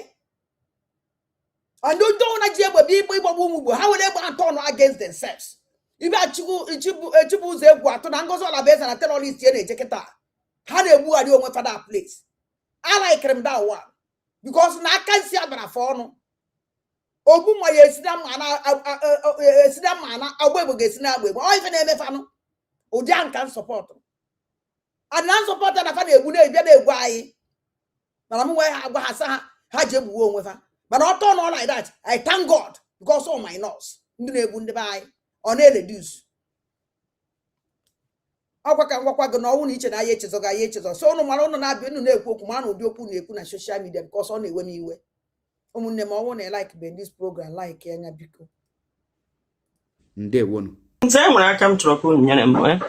And you don't want to people how will they turn against themselves? If I chibu ze guato na ngozo la beza na terrorist here ejeketa. How they move adi for that place? I like them that one because na can see abana for no. Obu mo yesida mana agbo gesina agbo. O even eme fa no. Odian can support. And non support na fa na ebu na ebia na egwu ayi. Na mo we agwa hasa ha je buwo onwe fa. But not all like that. I thank God because all my nurse. On a reduce. Agwaka go no iche na ye chezo ga ye chezo. So no mara no na bi no na-ekwu okwu ma na odi okwu na-ekwu na social media because ọ na-ewe m iwe. Ụmụnne m ọwụ na like be this program like anya biko. Ndewonu. Nze nwere aka m chọrọ ka unu nyere m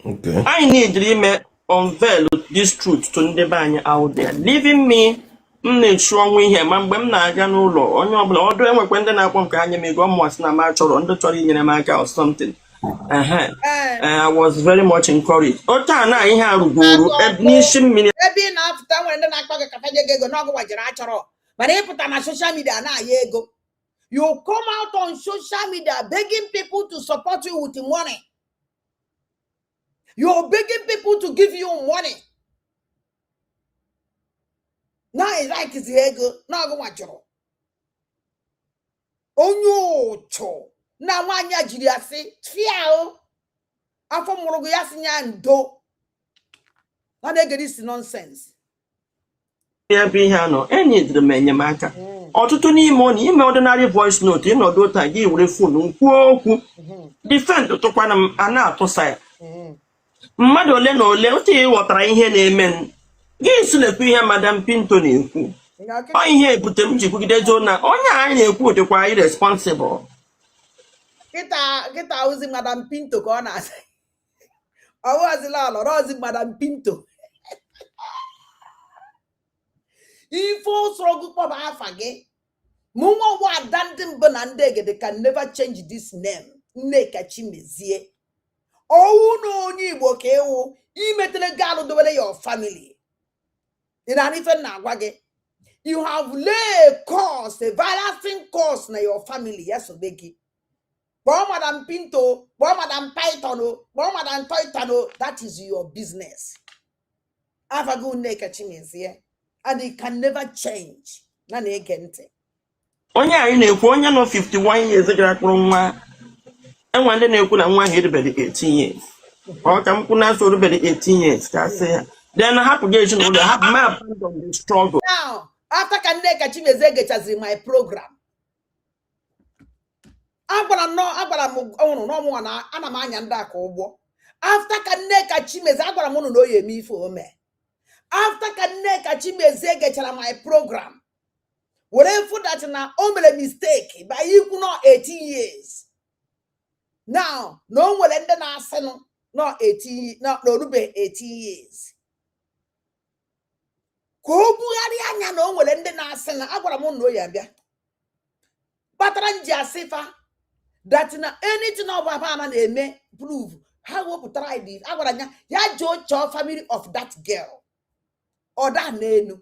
Okay. I need to unveil this truth to ndị be anyị out there. Leaving me m na-echu ọnwụ ihe ma mgbe m na-aga n'ụlọ onye ọbụla ọdụ enwekwe ndị na-akpọ m ka ha nye m ego ọmụasị na m achọrọ ndị chọrọ inyere m aka or something. I was very much encouraged. Otu a na ihe a rugoro n'isi mmiri. Ebe na-apụta nwere ndị na-akpọ gị ka fa nye gị ego n'ọgụ gbajiri achọrọ. Mana ịpụta na social media na-aya ego. You come out on social media begging people to support you with money. You're begging people to give you money. Now it's like it's ego. Now go watch you. Onyo cho. Na wanya jiri ase. Fiao. Afọ morogo yasinya ndo. Na dey get this nonsense. Ebe ihe anọ enyedịrị m enyemaka ọtụtụ n'ime ọ na ime ordinary voice note ịnọdụ otu a gị were fonu kwuo okwu defend tụkwana m a na-atụsa ya mmadụ ole na ole otu ịghọtara ihe na-eme gị si na-ekwu ihe Madam Pinto na-ekwu ọ ihe ebute m ji kwugide jo na onye anyị na-ekwu dịkwa irresponsible Kita ozi Madam Pinto ka ọ na-asị. Ọ wazila ọlọrọ ozi Madam Pinto. Ifo sorogu kpọba afa gị. Mụnwa wa adandị mbụ na ndị egede can never change this name. Nneka Chimezie. Owu na onye Igbo ka ewu imetere gị alụ dobere your family. Ị na ife na-agwa gị. You have laid cause, a balancing cause na your family. Yes, obegi. But Madam Pinto, but Madam Python, but Madam Toitano, that is your business. Have a good Nneka Chimezie. And it can never change. Na na-egente. onye anyị na-ekwu onye nọ 51 years gara kpụrụ nwa enwe ndị na-ekwu na nwa ahụ erubere 18 years ọ ka m kwụ na so erubere 18 years ka sị ya then hapụ gị ezinụlọ hapụ ma abandon the struggle. Now, after ka Nneka Chimezie gechaziri my program, agwara m ọnụ n'ọmụnwa na ana m anya ndị aka ụgbọ. After ka Nneka Chimezie agwara m ụnụ na oyi eme ife ome. After ka Nneka Chimezie gechara my program, whatever that na o mere mistake by ikwu no 18 years. Now, no nwere ndị na-asị no 18 no orube 18 years. Ka o bugharị anya na o nwere ndị na-asị na agwara m ụnụ oyi abịa. Kpatara nji asịfa that na anything of Baba na-eme prove ha wepụtara ID agwara nya ya jụọ family of that girl. Or that nenu.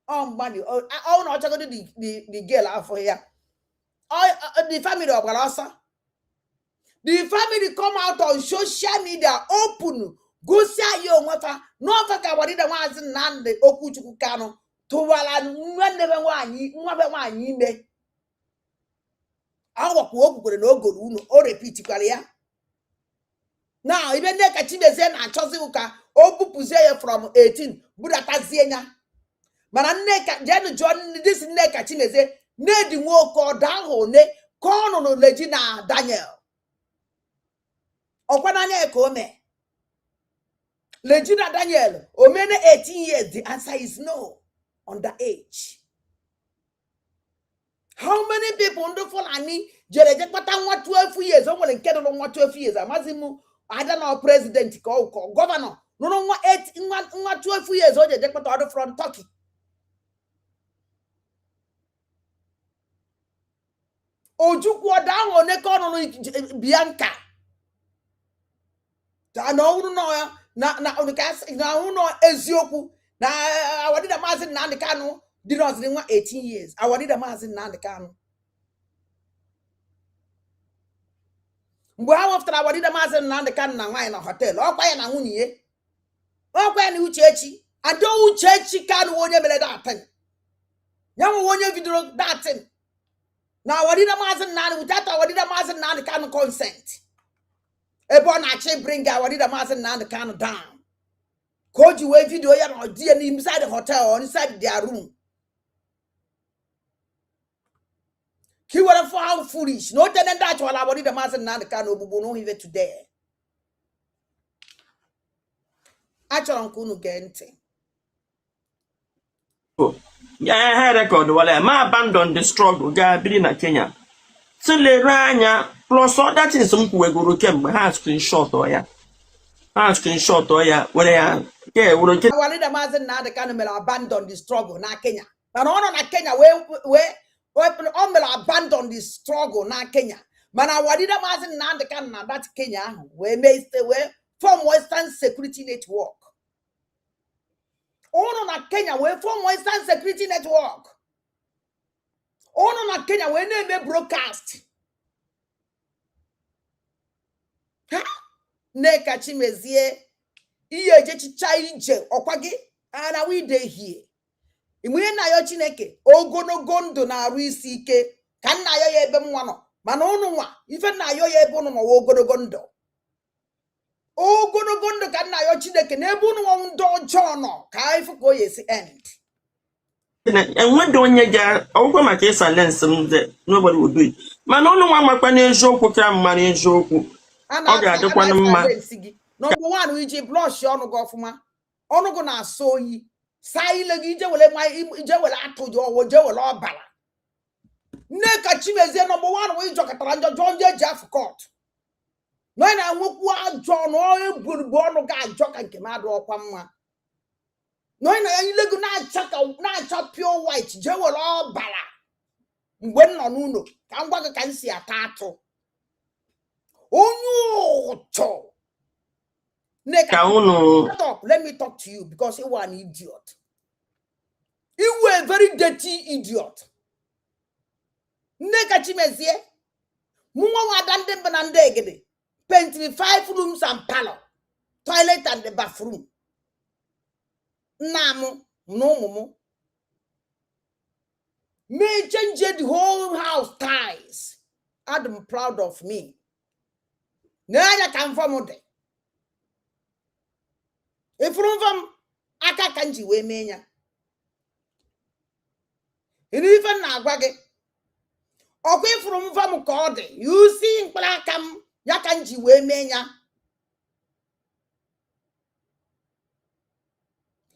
Money. Oh, no, check the girl out for here. The family of Galasa. The family come out on social media open. Go say yo water. No faka wadida was nande okuchuku kano. To wala never one me. I walk with no good uno or repeat kwalia. Now, even Nneka Chimezie na chozi uka obu puzeya from 18 budata zienya. Mana Nneka jenu John this Nneka Chimezie nedi nwoko daho ne kono no Regina Daniel. Okwana nya eko ome. Regina Daniel omene 18 years. The answer is no. Underage. How many people ndo Fulani jereje kwata nwa 12 years o nwere nke no nwa 12 years amazimu I don't know president or governor. No, 12 years old, they put order from Turkey. Ojukwu down on the corner Bianca. No, na on the cast now no Ezioku. Now I did a mazin Nandicano did not 18 years. I did a mazin Nandicano. Mgbe after I did a master and the can na wine hotel. Or by an unye. Or by an uchechi. And don't uchechi can only be that thing. Young one you video that thing. Now I did a master nan without I did a master nan the can consent. Upon actually bring I did a master nan the can down. Could you wait video or dear inside the hotel or inside their room? He was for how foolish. No tenant that while I body the master and the can obu no even today. Actually, Uncle Gente. Yeah, I record wale ma abandon the struggle ga biri na Kenya. Selere anya plus all that is some kwegoro kemgbe ha screenshot o ya. Ha screenshot o ya were ya ke wuro ke Wale the master na the can abandon the struggle na Kenya. But on na Kenya we abandon the struggle na Kenya. Man, I wadi the master na the can na that Kenya we may stay we from Western Security Network. Ono na Kenya we from Western Security Network. Ono na Kenya we name broadcast. Ha? Neka chimezie iye je chicha ije okwagi ana we dey here. Imwe na yo Chineke ogonogo ndụ na arụ isi ike ka nna yo ya ebe nwa no mana unu nwa ife na yo ya ebe unu no ogonogo ndụ. Ogonogo ndụ ka nna yo Chineke na ebe unu nwa ndụ ọjọọ no ka ife ko yesi end. and when do you get over my case silence that nobody would do it. Man only one my pan joke can marry joke. Okay, I don't want Number one, we je blush on go fuma. Ono go na so yi. Sai legi je wele my je wele atojo wo je wele obala. Ne ka chimeze number one we jokatara njo je Jeff court. No na nwoku ajo no eburbu ono ga joka nke ma do okwa mma. No na legu na acha pure white je wele obala. Mgbe nno nuno ka ngwa ka nsi atatu. Onyo stop. Let me talk to you because you are an idiot. You were a very dirty idiot. Neka chimezie. Muwa wadande banandegede. Paint me 5 rooms and parlor. Toilet and the bathroom. Namu. No momo. May change the whole house ties. I'm proud of me. Naya come from there. If from aka kanji we menya. Even na gwage. Okwe from kode. You see nkplakam ya kanji we menya.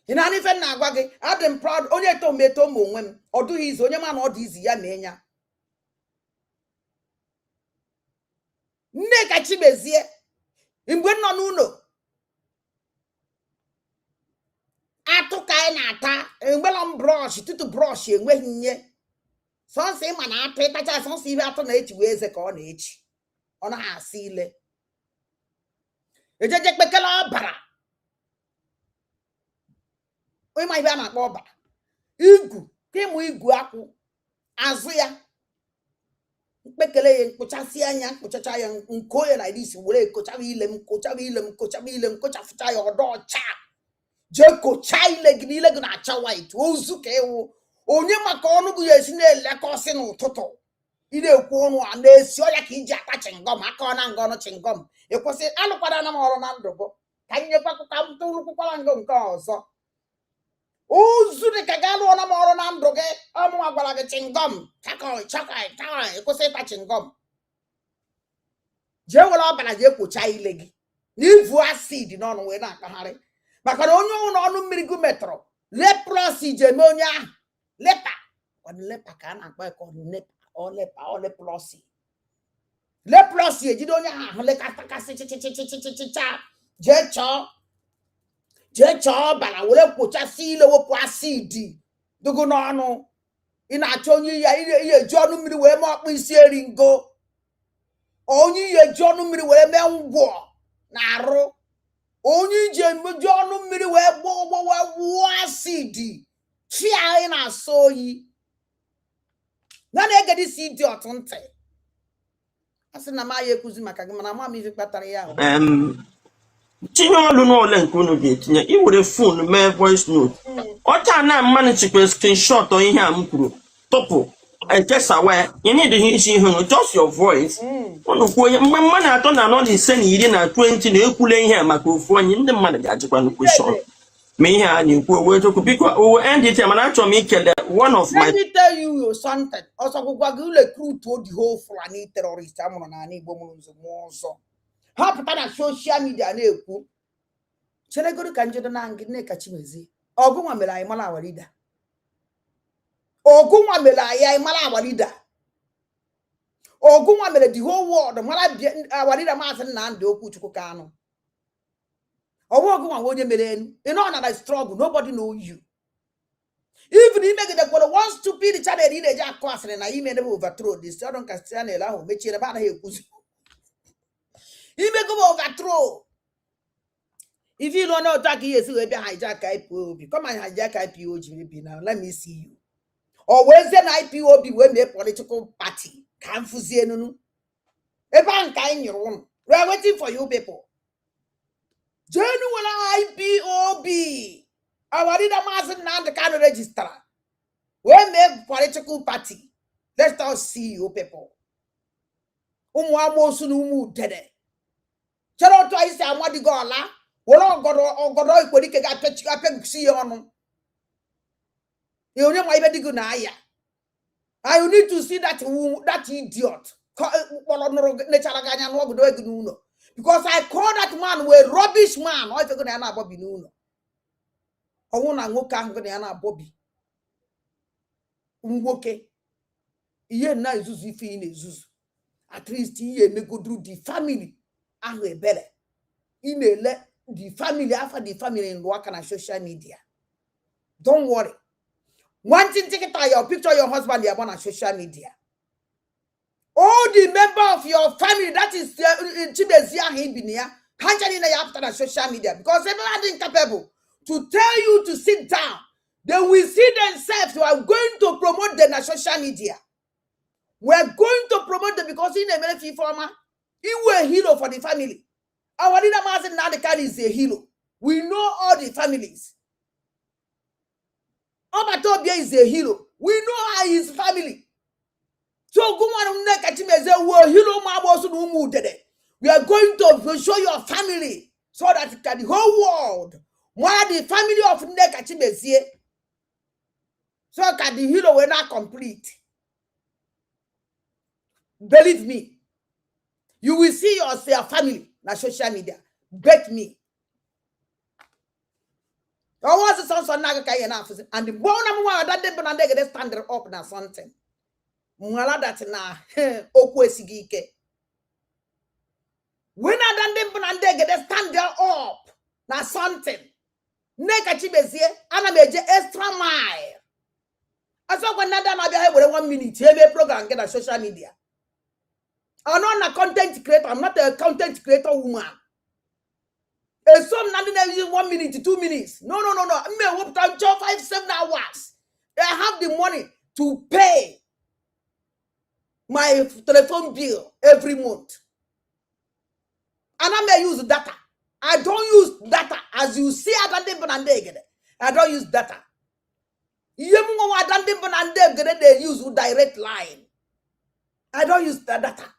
Ina even na gwage. I'm proud onye to meto mo nwem. Odu hizi onye man odi izi ya menya. Neka chibezie. Mgbe nọ n'ụlọ. Atụ ka na ata, enwela brush, tutu brush enweghị nye. Sọnsị ịma na atụ ịtacha sọnsị ihe atụ na-echi wee eze ka ọ na-echi. Ọ na-asị ile. Ejeje kpekele ọbara. Ịma ihe a na-akpọ ọbara. Igu, ịmụ igu akwụ, azụ ya. Mkpekele ya mkpochasị anya mkpochacha ya nko ya na dis were kochaba ile kochafucha ya odo ọcha je kocha ile gị ile gị na-acha white ozu ka ewu onye maka ọnụ gị esi na-elekọsị n'ụtụtụ ị na-ekwu ọnụ a na-esi ọya ka iji ata chingom aka ọ na nga ọnụ chingom ekwesị alụkwara na m ọrụ na ndụ bụ ka nyekwa ka m tụrụkwara ngo nke ọzọ ozu dị ka ga-alụ ọna m ọrụ na ndụ gị ọmụnwa gwara gị chingom chakoi ekwesị ịta chingom jee were ọbara jee kpocha ile gị n'ivu acid n'ọnụ wee na-akpagharị maka na onye ọnwụ n'ọnụ mmiri gị metụrụ leprosi je eme onye ahụ lepa ka a na-akpa leprosi ejide onye ahụ lekatakasị chichichichichicha jee chọọ ọbara were kpochasị ile wepụ acid dụgo n'ọnụ ị na-achọ onye ya ihe eji ọnụ mmiri wee mee ọkpụ isi eri ngo onye ihe eji ọnụ mmiri wee mee ngwọ na arụ onye iji eji ọnụ mmiri wee gwuo acid chi anyị na-asọ oyi na na-egede isi ịdị ọtụ ntị asị na m aya ekuzi maka gị mana ama m ife kpatara ya tinye ọlụ n'ole nke unu ga-etinye iwere fon mee voice note ọcha na mmanụ chikwe screenshot ihe a m kwuru tụpụ ekesawa ya you need isi ihe no just your voice unu kwuo onye mgbe mmadụ atọ na anọ na ise na iri na 20 na-ekwule ihe a maka ofu onye ndị mmadụ ga-ajịkwa nnukwu shọt me here and you go to because we end it. I'm not trying to one of my. Let me tell you something. Also, go recruit to the whole for any terrorist. I'm on an Igbo so. How put social media na ekwu. Chere go ka njedo na ngine kachimezi. Ogunwa mela ai mala awalida. Ogunwa mela ai mala awalida. Ogunwa mela the whole world mala awalida ma asen na ndi okwu Chukwu Kanu. Ogunwa wonye mele enu. You know na struggle, nobody know you. Even if you make the one stupid channel in a jack cost and I may never overthrow this. I don't can allow me cheer about here. He may go overthrow. If you don't know, attack yes, you will be hijack IPOB. Come and hijack IPOB now. Let me see you. Or where's the IPOB when the political party can't fuzzy no? A bank in your own. We are waiting for you people. Genuine IPOB. Our leader must not the kind of register. We make political party. Let us see you people. Sunu dede. Chero to isi amadi gola. Wolo godo ikodi ke apek see you. You know my baby na aya. I need to see that idiot. Because I call that man a rubbish man. Or if you're going to have Bobby Nuno. I want to look at Bobby. Okay. Ye na Zuzu if he is at least he may go through the family. And we better. He may let the family after the family in work on social media. Don't worry. One thing, take it out your picture of your husband you on social media. All the member of your family that is Chibezia Hibinia, can't after the social media because everyone is incapable to tell you to sit down. They will see themselves who are going to promote them on social media. We are going to promote them because in a military former, he was a hero for the family. Our leader Mazen Nadekar is a hero. We know all the families. Obatobia is a hero. We know his family. So we are going to show your family so that the whole world, why the family of Nekachimezie, so that the hero will not complete. Believe me, you will see your family on social media. Bet me. I was the sons of Nagaka enough, and the one that they stand up now something. Mwala that na okwesigike. When I done them and they stand there up na something. Neka chibezie ana meje extra mile. Aso when nada na bia with 1 minute here program get on social media. I'm not a content creator. I'm not a content creator woman. And some nothing use 1 minute, 2 minutes. No. Me hope time 5-7 hours. I have the money to pay my telephone bill every month. And I may use data. I don't use data. As you see, I don't use data. They use direct line. I don't use the data.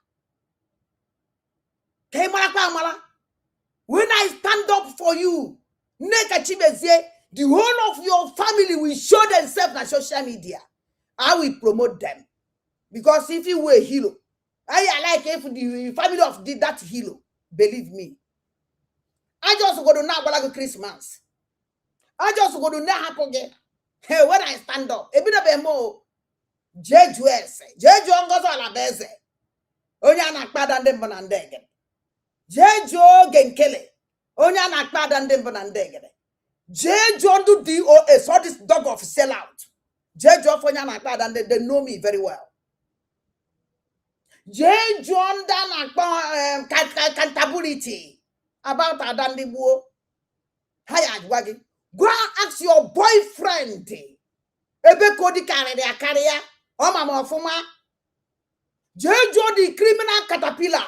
When I stand up for you, the whole of your family will show themselves on social media. I will promote them. Because if you were a hero, I like if the family of that hero, believe me. I just go to now Christmas. I just go to now happen again. Hey, when I stand up, a bit of a more Jeju ngozo ala beze. Onya na kpada ndembo na ndege. Jeju genkele. Onya na kpada ndembo na ndege. Jeju do DOA, so this dog of sellout. Jeju of onya na kpada and they know me very well. Jeju onda na accountability about Adandibuo. Hiya wagi. Go and ask your boyfriend. Ebe kodi carrier. Oh, mama, fuma. Jeju the criminal caterpillar.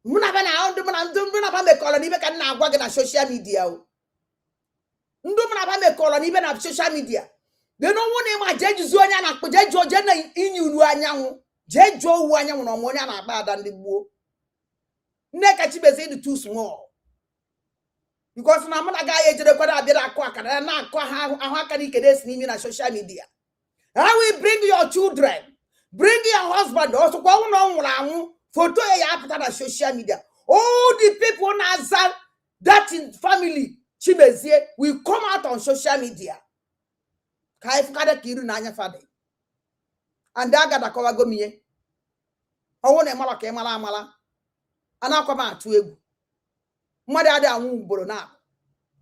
Muna ba me call ni be kan na agwa na social media o. Ndu muna ba me call ni be na social media. They don't want him Jeju zonya na Jeju je na inyunu anyanwu. Jeju wu anyanwu no mo nya na agba Adandibuo. Neka Chibeze is too small. because na mna ga ejere kwada abira akọ akara na akọ ahụ aka ni kede si na social media. How we bring your children, bring your husband, also kwa uno nwuranwu photo ya apụta na social media. All the people na that in family Chimezie will come out on social media. Ka ifukade kiru na anya fade. And aga da kowa gomie. Owo na emala ka emala amala. Ana akwa ma atu egwu. Mmadu ade anwu ugboro na.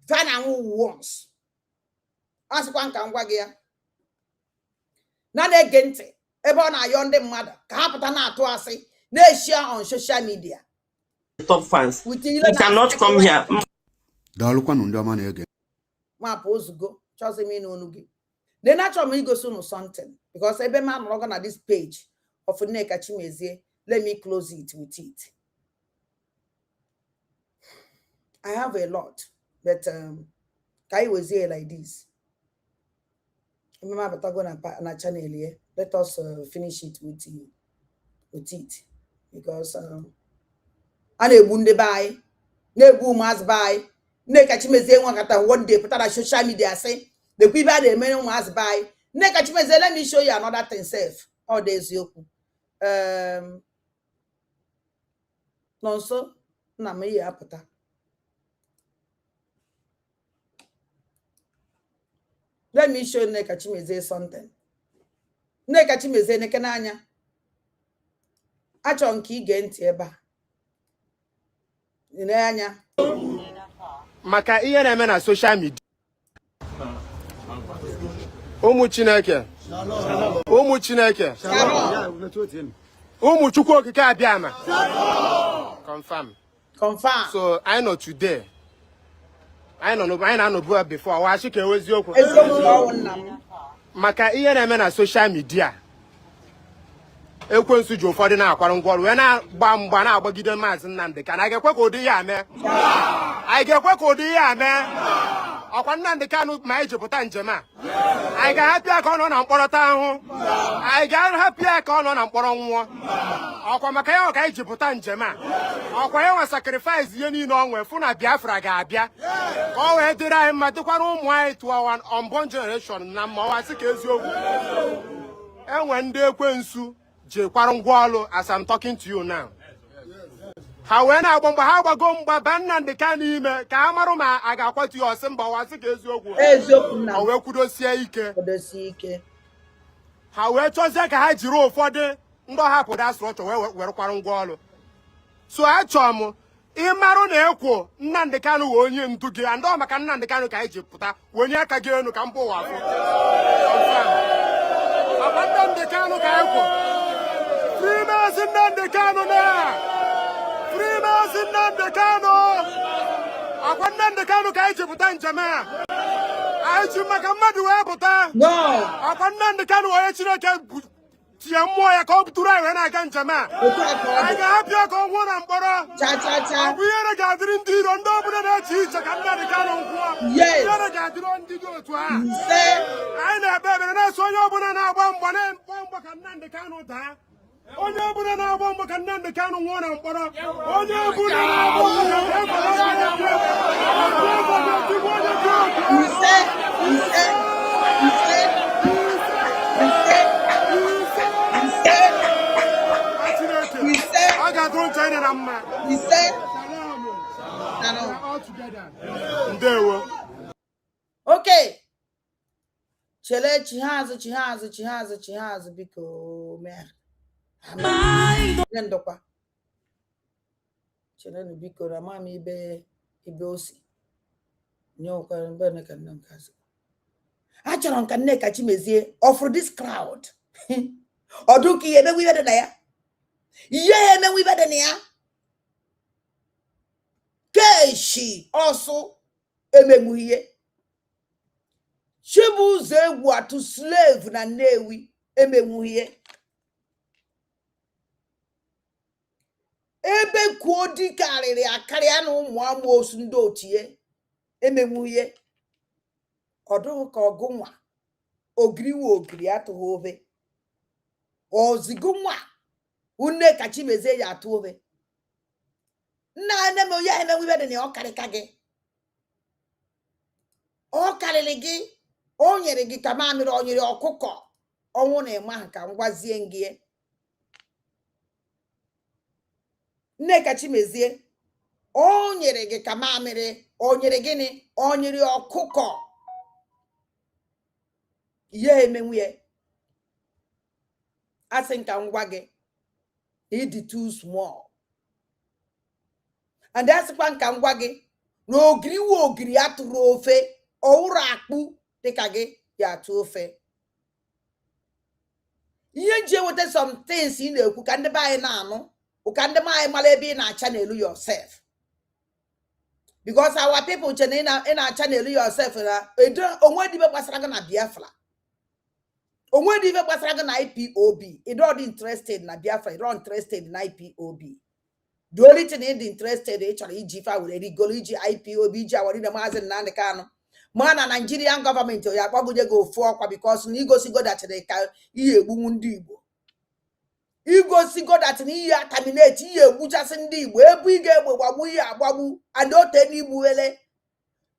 Fa na anwu once. Asikwa nka ngwa gị ya. Na na-ege ntị ebe ọ na-ayọ ndị mmadụ ka ha pụta na-atụ asị na-eshare on social media. Top fans. You cannot come here. Daalụkwanụ ndị ọma na-ege. Mapụ ozugbo chọzi m ịnụ onu gị. Then achọrọ m igosi unu something because ebe m anọrọgo na this page of Nneka Chimezie, let me close it with it. I have a lot, but ka I was here like this. Remember, go na channel here. Let us finish it with it because I na-egbu ndị be anyị, na-egbu ụmụazị be anyị. Nneka Chimezie nwa kata one day put on social media say the people they many ụmụazị be anyị. Nneka Chimezie, let me show you another thing self. All days yoku. No so na me ya apụta. Let me show Nneka Chimezie something. Nneka Chimezie neke n'anya. Achọ nke ige ntị ebe a. Ine anya. Maka ihe na-eme na social media. Ụmụ Chineke. Ụmụ Chineke. Ụmụ Chukwu okike abịa ama. Confirm. So I know today. I know before. Wa shi ka ewezi okwu. Maka ihe na-eme na social media. Ekwensu ji ụfọdụ na-akwara ngwọrụ wee na-agba mgba na-agbagide Maazị Nnamdi Kanu. Anyị ga-ekwe ka ụdị ya ame. Anyị ga-ekwe ka ụdị ya ame. Ọkwa Nnamdi Kanu ma anyị jepụta njem a. Anyị ga-ahapụ ya ka ọ nọ na mkpọrọ taa ahụ. Anyị ga-ahapụ ya ka ọ nọ na mkpọrọ nwụọ. Ọkwa maka ya ka anyị jepụta njem a. Ọkwa ya nwa sacrifice ihe niile ọ nwee fụ na Biafra ga-abịa. Ka ọ wee dịrị anyị mma dịkwara ụmụ anyị to our unborn generation na mma ọwa sị ka eziokwu. Enwe ndị ekwensu jekwara ngwaọlụ as I'm talking to you now. Ha wee na-agba mgba ha gbago mgba ba Nnamdi Kanu ime ka ha marụ ma a ga-akwatu ya ọsị mba ọwa sị ka eziokwu. na. O wee kwudosie ike. Ha wee chọzie ka ha jiri ụfọdụ ndị ọhapụ da structure wee werekwara ngwaọlụ. So achọrọ m ịmarụ na ekwo Nnamdi Kanu wee onye ndu gị and ọ maka Nnamdi Kanu ka anyị ji pụta wenye aka gị enu ka mba ụwa afọ. Maka Nnamdi Kanu ka ekwo. Freemason Nnamdi Kanu na! Freemason Nnamdi Kanu! Akwa Nnamdi Kanu ka anyị ji pụta njem a. Anyị ji maka mmadụ wee pụta. Akwa Nnamdi Kanu onye Chineke tie mmụọ ya ka ọ buturu anyị wee na-aga njem a. Anyị ga-ahapụ ya ka ọ nwụọ na mkpọrọ. Ọ bụ ihere ga-adịrị ndị iro ndị ọbụla na-eche iche ka Nnamdi Kanu nwụọ. Ihere ga-adịrị ndị dị otu a. Anyị na-ekpe ekpere na-eso onye ọbụla na-agba mgba na-agba ka Nnamdi Kanu daa. Onye ọbụla na-agba mbọ ka Nnamdi Kanu nwụọ na mkpọrọ. Onye ọbụla na-agba mbọ I got to China na mma. He said, all together. Ndewo. Okay. Chele chihazu biko me. Ndokwa. Chele no biko na mami ibe osi. Nyo kwa mbene ka nankazi. Achọrọ nka Nneka Chimezie offer this crowd. Oduki ebe wibe na ya. Ye eme wibe na ya. Keshi also ememuye. Chibuzo egwu atu slave na Nnewi ememuye. Ebe kwodi karịrị akarịa na ụmụ amoosu ndị otie ememuye. Ọdụ ka ọgụnwa ogiri atụghị obe. Ozigunwa Nneka Chimezie ya atụ obe. Nna ane mo ya eme wibe de ne okarịka gị. malili gị o nyere gị ka mamịrị o nyere ọkụkọ ọnwụ na-eme ha ka m gwazie gị Nneka Chimezie o nyere gị ka mamịrị o nyere gịnị o nyere ọkụkọ ihe emenwe asị nka ngwa gị ịdị too small and asịkwa nka ngwa gị na ogiri wu ogiri atụrụ ofe ọwụrụ akpụ dịka gị ya atụ ofe ihe nji eweta some things ị na-ekwu ka ndị be anyị na-anụ ụka ndị be anyị mara ebe ị na-channel yourself because our people che na ị na-channel yourself na onwe dị ibe gbasara gị na Biafra onwe dị ibe gbasara gị na IPOB ị dị interested na Biafra ị dị interested na IPOB the only thing ị dị interested ị chọrọ iji ife were rigolo iji IPOB iji awari na Maazị Nnamdi Kanu ma na Nigerian government ya akpọgide gị ofu ọkwa because na igosigo dachịrị ka ihe egbunwu ndị Igbo igosigo dachịrị ihe ataminate ihe egbuchasị ndị Igbo ebu ị ga-egbe gbagbu ihe agbagbu and ote n'igbuwele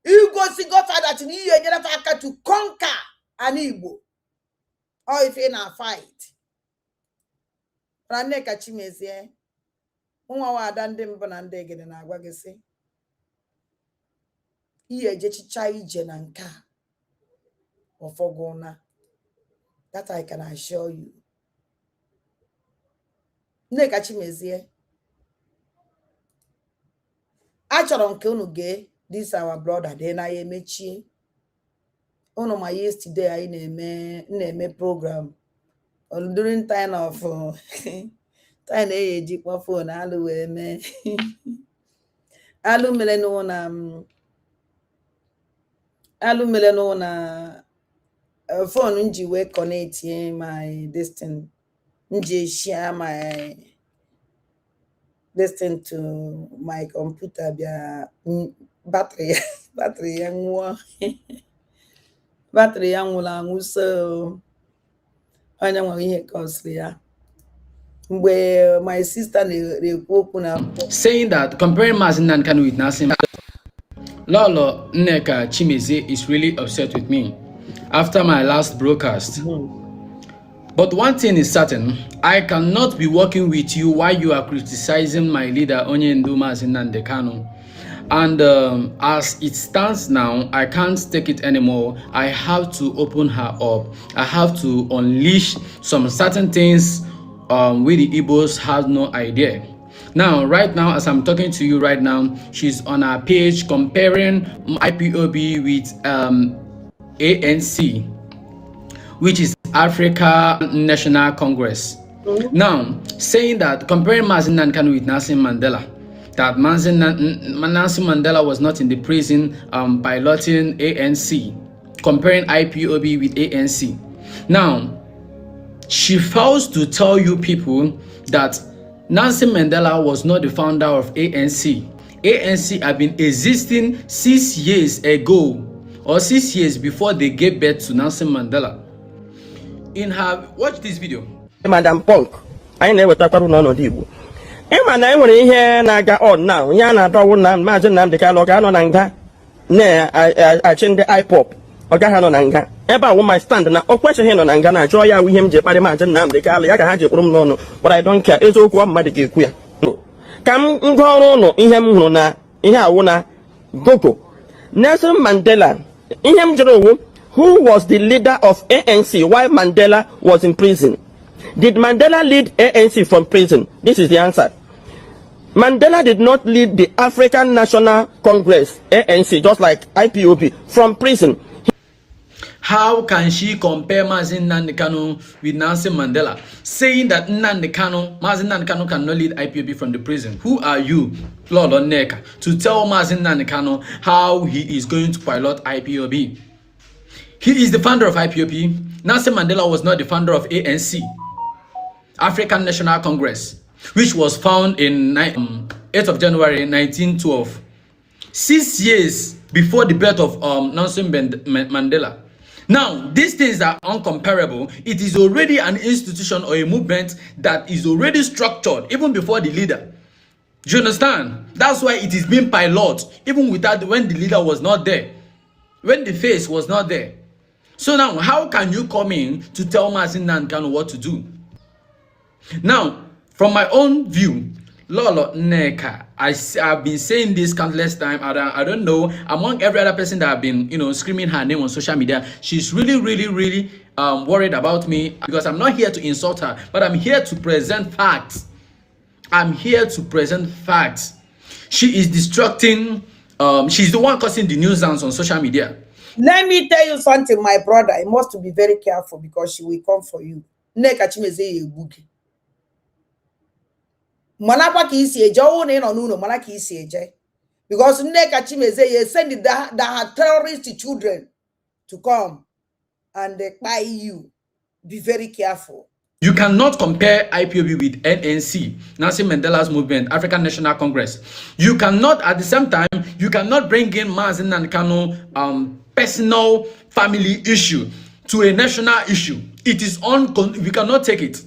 igosigo fadachịrị ihe enyere fa aka to conquer an Igbo or if in a fight Nneka Chimezie nwa wada ndị mbụ na ndị egede na-agwa gị sị ihe ejechicha ije na nke a ọfọgụna that I can assure you Nneka Chimezie achọrọ nke unu gee this our brother dị na ya emechie unu ma yesterday anyị na-eme program during time of time na-eji kpọ phone alụ wee mee alụ mere na phone nji wee connect my distance nji share my distance to my computer bịa battery ya nwụọ battery ya nwụrụ anwụ so onye nwere ihe kọsịrị ya mgbe my sister na-ekwu okwu na saying that comparing Maazị Nnamdi Kanu with Nasim Lolo Nneka Chimezie is really upset with me after my last broadcast. But one thing is certain, I cannot be working with you while you are criticizing my leader Onyendu Maazị Nnamdi Kanu. And as it stands now, I can't take it anymore. I have to open her up. I have to unleash some certain things where the Igbos have no idea. Now, right now, as I'm talking to you right now, she's on her page comparing IPOB with ANC, which is Africa National Congress. Now, saying that comparing Maazị Nnamdi Kanu with Nelson Mandela, that Nelson Mandela was not in the prison piloting ANC, comparing IPOB with ANC. Now, she fails to tell you people that Nelson Mandela was not the founder of ANC. ANC had been existing 6 years ago, or 6 years before they gave birth to Nelson Mandela. In her, watch this video. Madam Punk, I never talk about no Igbo. Man, I want to hear Naga on now. Yana Dawuna, Maazị Nnamdi Kanu, Gano Nanga. Ne, I change the IPOB. Ogahano Nanga. Eba will my stand now. O question him on Nangana. Joy, we him Japani Maazị Nnamdi Kanu. Yaga Haji no, but I don't care. It's okay. Madiki Kuya. Come go no. Ihem na. Iha wuna. Gogo. Nelson Mandela. Ihem Jero. Who was the leader of ANC while Mandela was in prison? Did Mandela lead ANC from prison? This is the answer. Mandela did not lead the African National Congress, ANC, just like IPOB, from prison. How can she compare Maazị Nnamdi Kanu with Nelson Mandela, saying that Maazị Nnamdi Kanu cannot lead IPOB from the prison? Who are you, Lord Nneka, to tell Maazị Nnamdi Kanu how he is going to pilot IPOB? He is the founder of IPOB. Nelson Mandela was not the founder of ANC, African National Congress, which was found in 8th of January 1912, 6 years before the birth of Nelson Mandela. Now, these things are uncomparable. It is already an institution or a movement that is already structured even before the leader. Do you understand? That's why it is being piloted even without when the leader was not there. when the face was not there. So now, how can you come in to tell Mazin Nankano what to do? Now, from my own view, Lolo Neka, I've been saying this countless times. I don't know, among every other person that have been, screaming her name on social media, she's really worried about me, because I'm not here to insult her, but I'm here to present facts. I'm here to present facts. She is distracting. She's the one causing the nuisance on social media. Let me tell you something, my brother. You must be very careful, because she will come for you. Neka chimeze yebugi. Manapa ki isi eje o ne no no mana ki isi eje. Because Neka chimeze ye send that her terrorist children to come and buy you. Be very careful. You cannot compare IPOB with NNC, Nelson Mandela's movement, African National Congress. You cannot, at the same time, you cannot bring in Mazin Nankano personal family issue to a national issue. It is we cannot take it.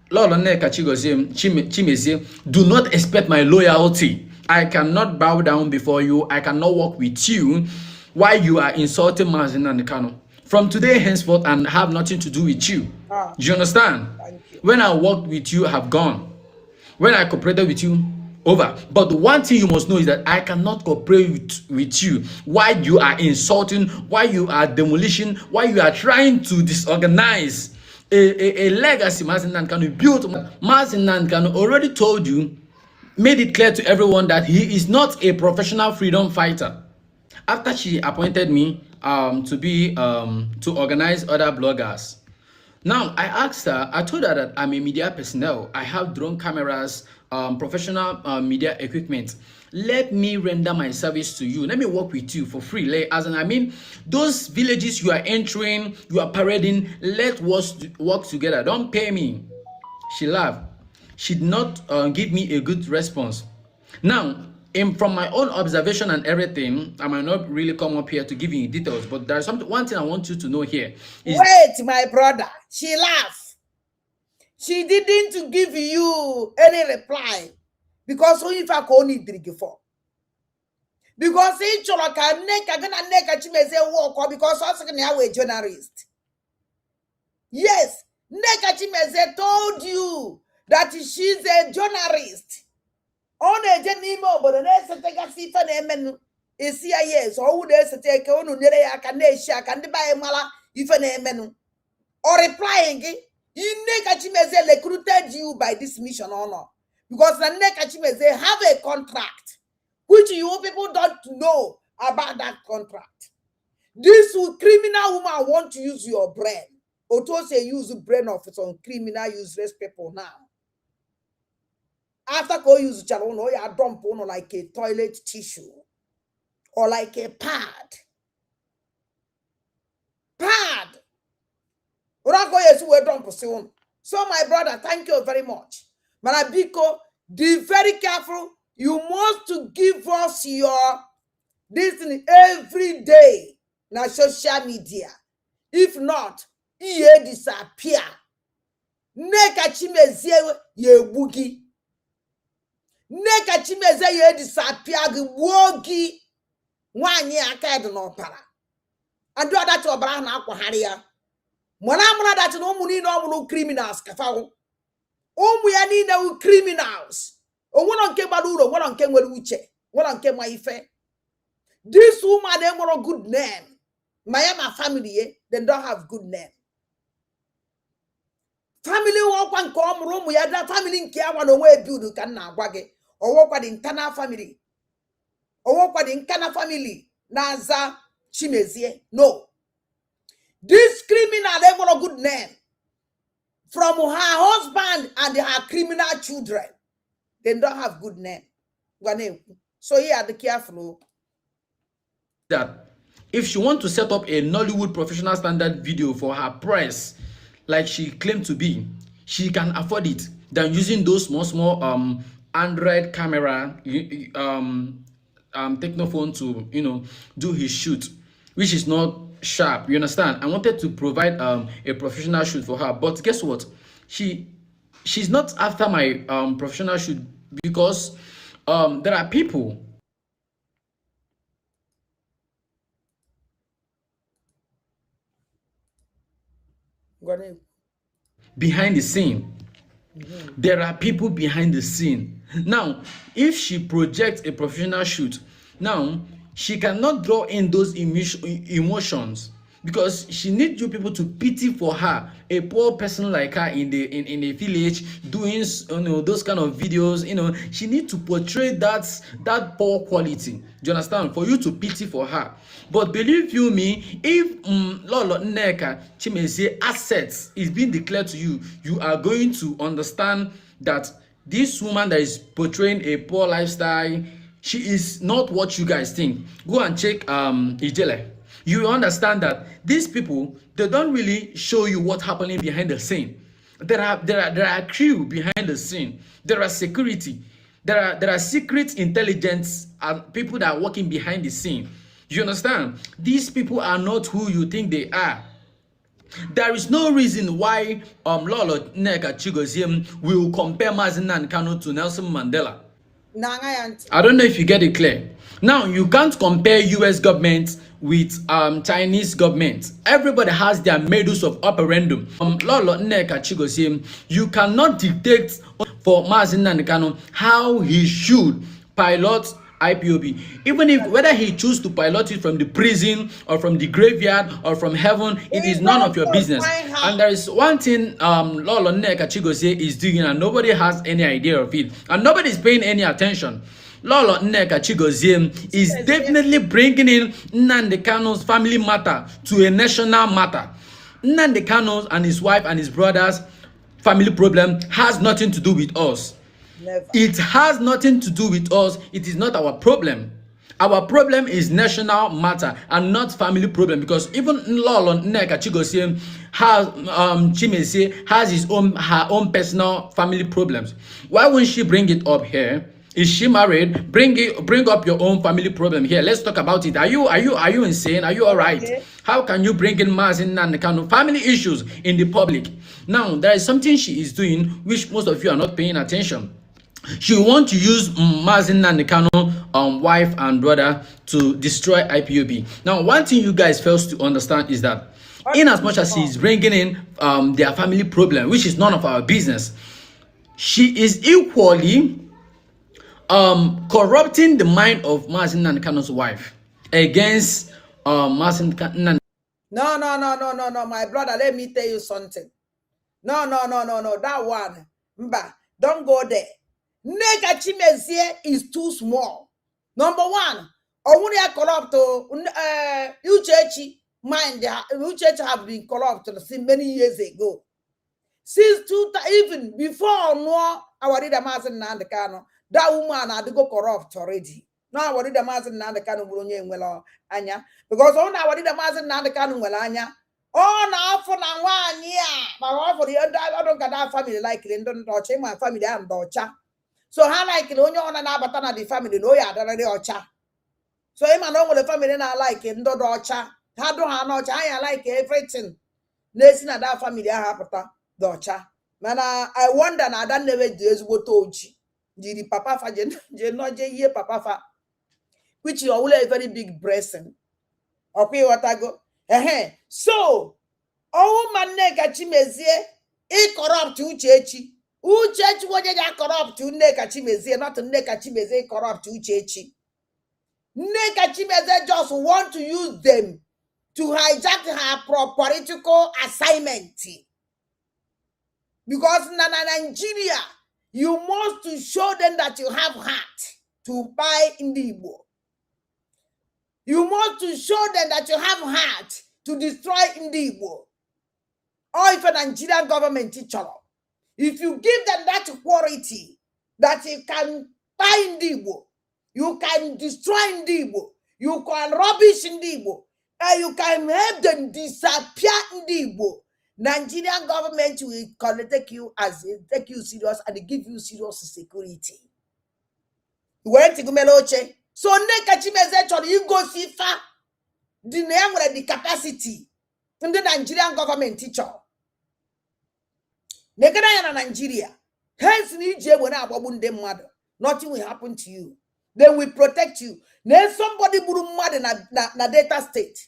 Lord Oneka Chimeze, do not expect my loyalty. I cannot bow down before you. I cannot work with you while you are insulting Mazin Nankano. From today henceforth, and have nothing to do with you. Do you understand? Thank you. When I worked with you, I have gone. When I cooperated with you, over. But the one thing you must know is that I cannot cooperate with you while you are insulting, while you are demolishing, while you are trying to disorganize a legacy Mazin Nankano built. Mazin Nankano already told you, made it clear to everyone that he is not a professional freedom fighter. After she appointed me to organize other bloggers. Now I asked her, I told her that I'm a media personnel. I have drone cameras, professional media equipment. Let me render my service to you. Let me work with you for free. Those villages you are entering, you are parading, let us work together. Don't pay me. She laughed. She did not give me a good response. Now, from my own observation and everything, I might not really come up here to give you details, but there's one thing I want you to know here. Wait, my brother. She laughed. She didn't give you any reply, because if I could only drink for. Because each of can neka chimeze walk, because also can have a journalist. Yes, Neka Chimeze told you that she's a journalist. On a genimo, but the next take a menu is here, yes, or would they take on Nerea Kanesha, can buy a mala if a menu? Or replying, you Neka Chimeze recruited you by this mission or not? Because the Neka Chimeze have a contract, which you people don't know about that contract. This criminal woman want to use your brain. Oto say use the brain of some criminal useless people now. After go use charon or you dump on like a toilet tissue or like a pad. Pad. So my brother, thank you very much. Marabiko, be very careful. You must to give us your this every day na social media. If not, ye disappear. Neka chimeze ye bugi. Neka chimeze ye disappear wogi. Wanye akad no para. And do that to Abraham akwaharia. Mwana that no muni no criminals kafawo. Omu ya ni na criminals. O won nke baduro, won nke nwere uche, won nke ma ife. This woman they want a good name. My family, they don't have good name. Family one come room we had that family in care one away build can now wage or work with the internal family. Or work with the internal family. Naza Chimezie. No. This criminal they want a good name. From her husband and her criminal children. They don't have good name. So here the careful. That if she wants to set up a Nollywood professional standard video for her press, like she claimed to be, she can afford it than using those small Android camera technophone to do his shoot, which is not sharp. You understand? I wanted to provide a professional shoot for her, but guess what? She's not after my professional shoot because there are people. behind the scene. There are people behind the scene. Now, if she projects a professional shoot, now she cannot draw in those emotions because she needs you people to pity for her, a poor person like her in a village doing those kind of videos. She needs to portray that poor quality. Do you understand? For you to pity for her. But believe you me, if Lolo Nneka Chimezie assets is being declared to you, you are going to understand that this woman that is portraying a poor lifestyle, she is not what you guys think. Go and check Ijele. You understand that these people, they don't really show you what's happening behind the scene. There are crew behind the scene. There are security. There are secret intelligence and people that are working behind the scene. You understand? These people are not who you think they are. There is no reason why Lolo Nneka Chigozie will compare Mazi Nnamdi Kanu to Nelson Mandela. I don't know if you get it clear. Now, you can't compare US government with Chinese government. Everybody has their modus of operandum. Lolo Nneka Chigozie, you cannot dictate for Mazi Nnamdi Kanu how he should pilot IPOB. Even if whether he chooses to pilot it from the prison or from the graveyard or from heaven, it is none of your business. And there is one thing Lolo Nneka Chigozie is doing and nobody has any idea of it. And nobody is paying any attention. Lolo Nneka Chigozie is definitely bringing in Nnamdi Kanu's family matter to a national matter. Nnamdi Kanu and his wife and his brothers' family problem has nothing to do with us. Never. It has nothing to do with us. It is not our problem. Our problem is national matter and not family problem, because even Lolo Nneka Chigozie has Chimezie has her own personal family problems. Why won't she bring it up here? Is she married? Bring up your own family problem here. Let's talk about it. Are you insane? Are you all right? Okay. How can you bring in Mazi Nnamdi Kanu family issues in the public? Now, there is something she is doing which most of you are not paying attention. She wants to use Mazi Nnamdi Kanu wife and brother to destroy IPOB. Now, one thing you guys fail to understand is that in as much as she is bringing in their family problem, which is none of our business, she is equally corrupting the mind of Mazi Nnamdi Kanu's wife against Mazi Nnamdi. No, my brother, let me tell you something. No, that one, mba, don't go there. Nneka Chimezie is too small. Number one, Owunia corrupt Uchechi mind. Uchechi have been corrupt since many years ago. Since even before no our leader Mazi Nnamdi Kanu, that woman had to go corrupt already. Now our leader Mazi Nnamdi Kanu bulonye nwela anya, because on our leader Mazi Nnamdi Kanu nwela anya. Oh, now for now 1 year, but for the I don't get that family like it. Don't touch my family and Docha. So how like it only on an abatana the family no ya already ocha. So him and all the family not like it, no docha. How do I know I like everything? Nation at that family I have docha. Man, I wonder na that never do what told you. The papa fa no ye papa fa, which is always a very big blessing. Okay, what I go. So, oh man, Nneka Chimezie, he corrupt Uchechi. Uchechi was corrupt to Nneka Chimezie, not to Nneka Chimezie corrupt Uchechi. Nneka Chimezie just want to use them to hijack her political assignment. Because in Nigeria, you must to show them that you have heart to buy in the Igbo. You must to show them that you have heart to destroy Igbo. Or if a Nigerian government teacher, if you give them that quality that you can buy Igbo, you can destroy Igbo, you can rubbish Igbo, and you can help them disappear Igbo, Nigerian government will take you serious and give you serious security. So Nneka Chimezie you go see far the capacity in the Nigerian government teacher. Nekada na Nigeria. Hence nothing will happen to you. They will protect you. Then somebody buru mad na data state.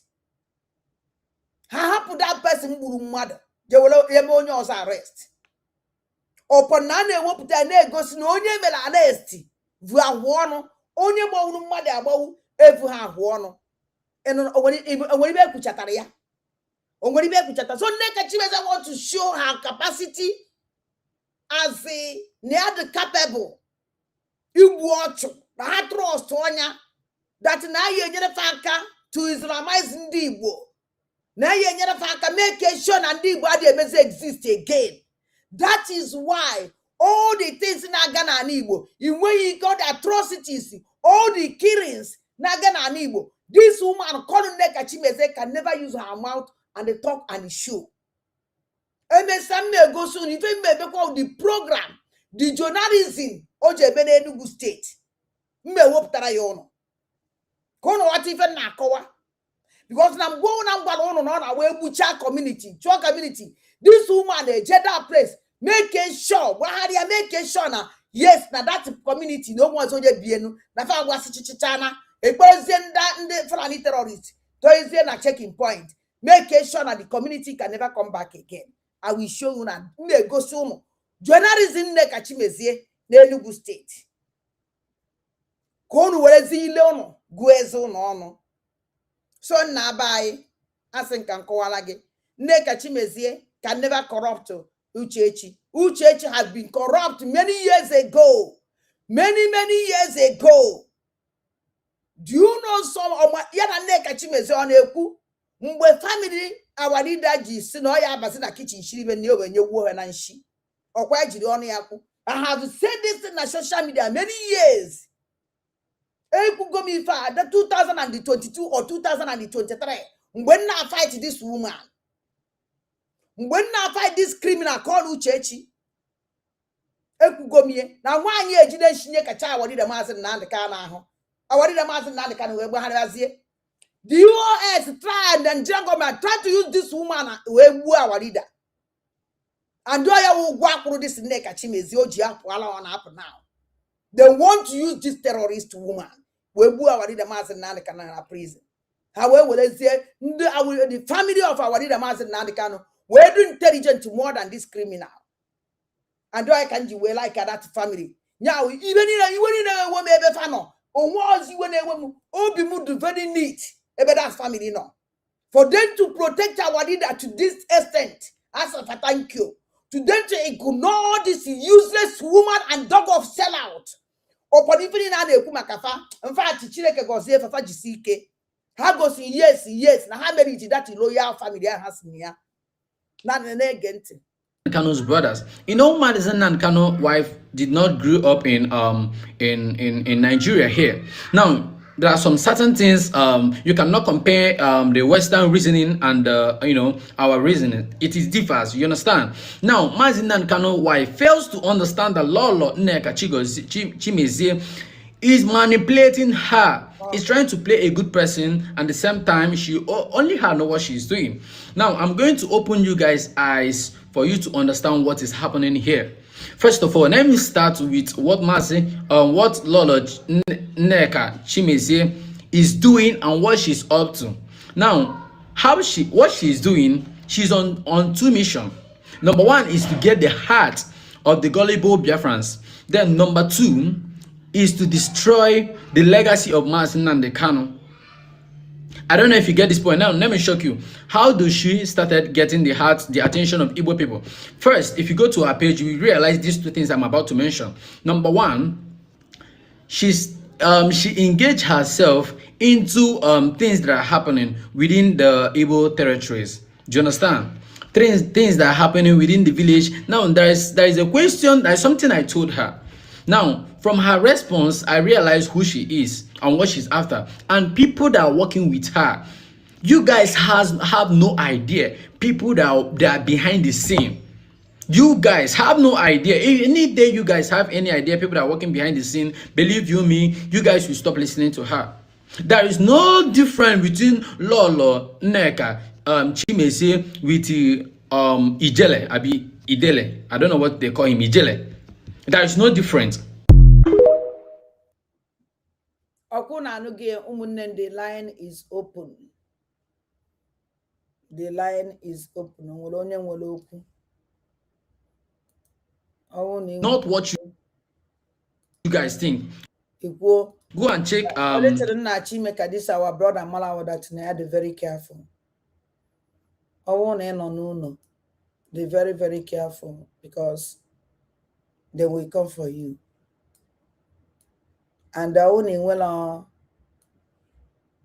How happen that person buru mad? jewelo ebe onye ọzọ arrest upon na na-ewepụta na-egosi na onye mere arrest vu ahụ ọnụ onye gbawuru mmadụ agbawu evu ha ahụ ọnụ onwere ibe ekwuchatara ya onwere ibe ekwuchata. So Nneka Chimezie want to show her capacity as a near capable igbu ọchụ na ha trust onya that na ya enyere fa aka to Islamize ndị Igbo na ya enyere fa aka make sure na ndị Igbo adịghị emezi exist again. That is why all the things na-aga n'ala Igbo, inweghị ike, all the atrocities, all the killings na-aga n'ala Igbo, this woman called Nneka Chimezie can never use her mouth and talk and show. The program, the journalism ojebe n'Enugu State mmewepụtara ya ọnụ kono what even na-akọwa because na mgbe na mgbara ụnụ na ọ na-wee gbucha community chụọ community. This woman eje that place make sure gbagharịa make sure na yes na that community no one's onye bienu na fa agwasị chichichana ekpezie ndị Fulani terrorists toizie na checking point make sure na the community can never come back again. I will show you na na-egosi ụnụ journalism Nneka Chimezie n'Enugu State ka unu werezi ile ụnụ gụọ eze ụnụ ọnụ. So na abai asị nka nkọwala gị Nneka Chimezie can never corrupt Uchechi. Uchechi has been corrupt many years ago. Many years ago. Do you know some of my yana Nneka Chimezie on ekwu mgbe family our leader ji si na ya abasi na kitchen shiri be ne obenye wo na nshi okwa jiri onu ya kwu. I have said this in the social media many years. Ekwu go mi fa the 2022 or 2023 mgbe na fight this woman. Mgbe na fight this criminal called Uchechi. Ekwugomie na nwaanyi ejide nshinye kacha awari da Maazị Nnamdi Kanu ahụ. Awari da Maazị Nnamdi Kanu wee gbaharazie. The US tried and Nigerian government tried to use this woman wee gbuo awari da. And do ya will gwa kwuru this Nneka Chimezie oji apụ ala ọ na-apụ now. They want to use this terrorist woman wee gbuo awari da Maazị Nnamdi Kanu na prison. Ha wee werezie the family of awari da Maazị Nnamdi Kanu we're doing intelligent more than this criminal. And do I can you like that family? Now, even in a woman, ebe fano, or was you when a woman, be moved very neat, ebe that family no. For them to protect our leader to this extent, as a thank you, to them to ignore this useless woman and dog of sellout. Upon even in a kumakafa, in fact, Chileke goes here for Fajisike. How goes yes, now how many did that loyal family has near? Kanu's brothers. You know, Madison and Kanu wife did not grow up in Nigeria here. Now there are some certain things you cannot compare the Western reasoning and our reasoning. It is differs. You understand? Now Madison and Kanu wife fails to understand that Lolo Nneka Chimezie is manipulating her. Is trying to play a good person, and at the same time she only her know what she's doing. Now I'm going to open you guys' eyes for you to understand what is happening here. First of all, let me start with what what Lolo Nneka Chimezie is doing and what she's up to. Now, what she's doing, she's on two missions. Number one is to get the heart of the gullible Biafrans. Then number two is to destroy the legacy of Maazị Nnamdi Kanu. I don't know if you get this point. Now, let me shock you. How do she started getting the attention of Igbo people? First, if you go to her page, you will realize these two things I'm about to mention. Number one, she engaged herself into things that are happening within the Igbo territories. Do you understand? Things that are happening within the village. Now, there is a question. There is something I told her. Now, from her response, I realized who she is and what she's after. And people that are working with her, you guys have no idea. People that are behind the scene. You guys have no idea. Any day you guys have any idea, people that are working behind the scene, believe you me, you guys will stop listening to her. There is no difference between Lolo Nneka Chimezie with Ijele, Idele. I don't know what they call him, Ijele. There is no difference. The line is open. The line is open. Not what you guys think. Go and check this our brother Malawa that they very careful. Be very, very careful because they will come for you. And the only well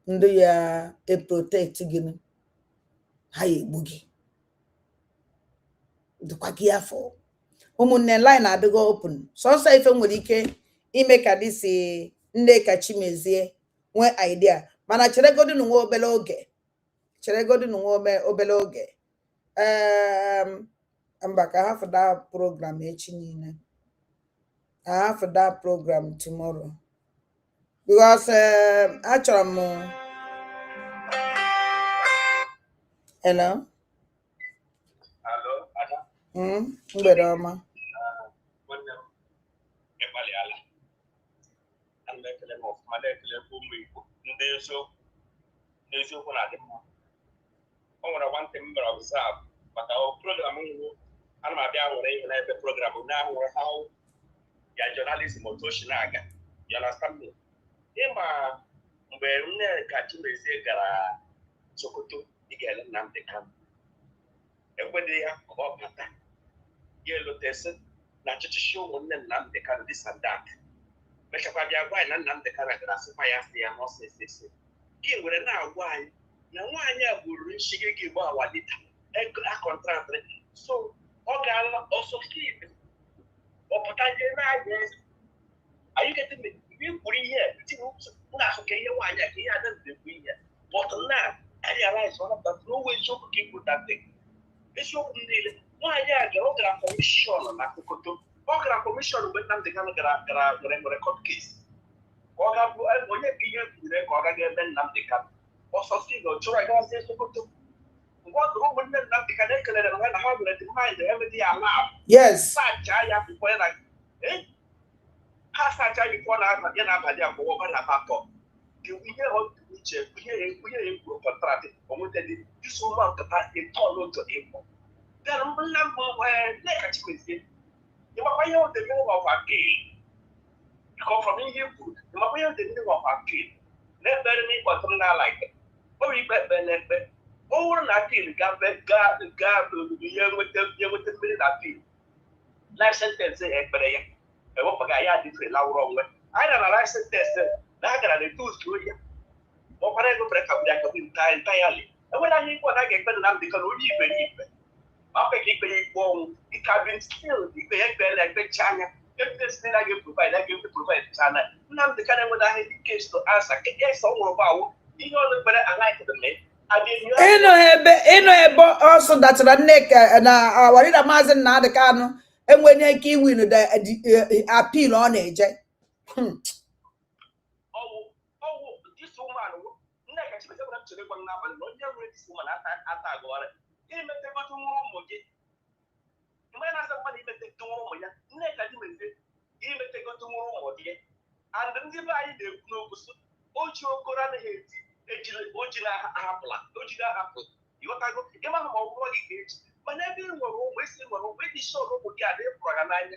a protect again. Hi boogie. The quite careful. Line are go open. So say if nwere ime ka this nne kachimezie nwe idea. Mana chere godu nwe obele oge. Chere godu nwe obele oge. I'm back. I have that program I have that program tomorrow. Because actually hello. Hello, Mbedoma. one thing I observe, but our program, I'm a program now how your journalism or Toshinaga. You understand me? Emma, where catching the Zegara, Sokoto, Igel, Namdekan. And when they are about Pata, yellow tested, not to show one and Namdekan this and that. Make up your wine and Namdekan as if I asked the Amos. Here with an hour wine. Now, why you will reach give our a contract? So, Ogal also sleep. Or potentially, are you getting me? You put in here, okay, why I can't do it. But now, I realize one of the no way you could keep with that thing. This show, why I get Ogra commission on that Ogra commission with them, the record case. Oga, when you give the record again, then they can. Also, see, no, so I can't say so good. What woman then not the connected and when how would it mind everything allowed? Yes. Such I have to play like, Has such I before I have a over a papa. Do we hear what we check? We hear contract, or what they did this woman to pass a toll to him. Then I'm where negative with it. You are the middle of our game. You come from Indian food, you are the middle of our game. Let better me what I like it. Oh, you bet Benet. Oh, not in God, the young with the minute I feel. Life sentence, but I hope I had different loud wrong. I don't know, life sentence, that I do to you. Or when I go break up that entirely. And when I hear what I get better than because we even. I'll make it won't, it can be still, if they have like the China. If this thing I give provide, I give to provide China. Now the kind of what I had the case to answer, yes, all about. You know, but I like the man. Also that the neck and our Amazon now the cano, and when you win the appeal on it. Oh, this woman, neck actually to the one now, and not this woman at Agora. He met the bottom room. When I said money, met the two women, neck I do it. He met the bottom room. And then the buy the no Ocho Koran Haiti. Ojina Apple. You want to go? You want to go? But everyone will waste it. Will wait the show. Will get it for a night.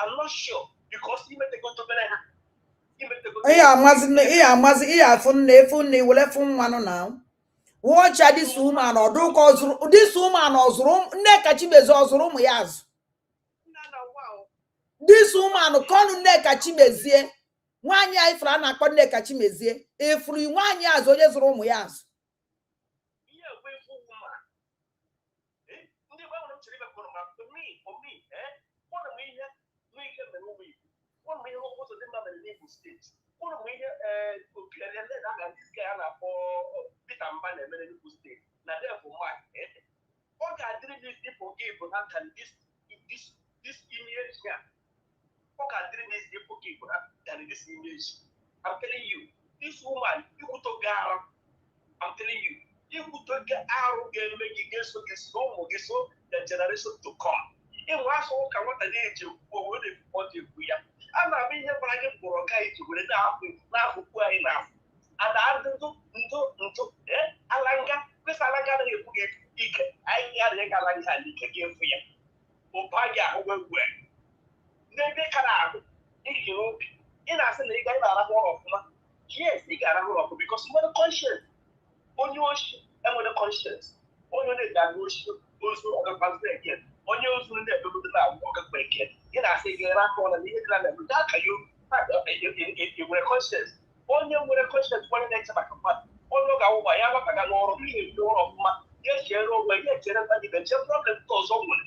I'm not sure because he may go to Bene. Now. Watch this woman or do cause this woman or room neck at Chibezo's room. Yes. This woman call neck at Chibezie. 1 year if I not connect at Chimezie. If we 1 year so yes room. Yes. I'm telling you, this woman, you could talk. I'm telling you, you could talk out and make it get so the generation to come. In last all, I want to need you for what they want you. I'm not being here, but I get for a guy to win it out with now enough. And I don't do Alanga, this Alanga, ala gị ha n'ike gị efu ya ụba gị ahụ wee n'ebe kara ahụ iji n'obi ị na-asị na ị gaghị arahụ ụlọ ọfụma yes ị ga-arahụ ụlọ ọfụma because nwere conscience onye oshi enwere conscience onye na-egaga oshi ozu ọgakpazi eke onye ozu na-ebegodo na agwụ ọgakpa eke ị na-asị gị rahụ ụlọ na ihe dị na na-eme aka ya nwere conscience onye nwere conscience onye na-eche maka mmadụ onye ọ ga-awụba ya gbataga n'ọrụ ihe eji ụlọ ọfụma ya echere onwe ya echere mba gị ga-eche problem nke ọzọ nwere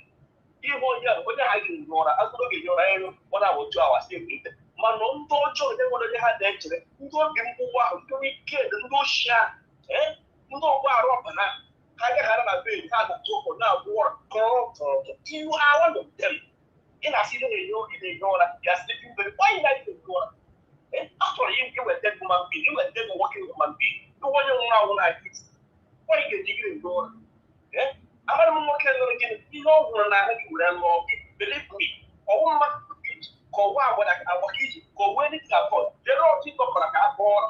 ihe onye ha ga-eji ụra azụrụ ga-eji ụra elu ọ na-abụ 2 hours everyday mana ndị ọjọọ onye nwere onye ha na-echere ndị obi mgbụgba ahụ ndị ike ndị oshi ahụ ndị ọgba arụ ọbana ha agaghara na bed ha na-atụ ụkwụ na-agwụ ụra kọrọ ihu awa na dem ị na-asị ihe na-enye oge na-enye ụra ya sleeping very why you like to enye ụra achọrọ iweta human being iweta working human being onye nwụrụ anwụ na nkịtị why ga-eji gị enye ụra amara m nwoke lụrụ gị ihe ọ hụrụ n'ahụ gị were lụọ gị believe me ọwụ mmadụ ka ọwa agbada agba iji ka o wee dịka bọl jere ọtụ ịkpọkọrọ ka a kpọọ ọra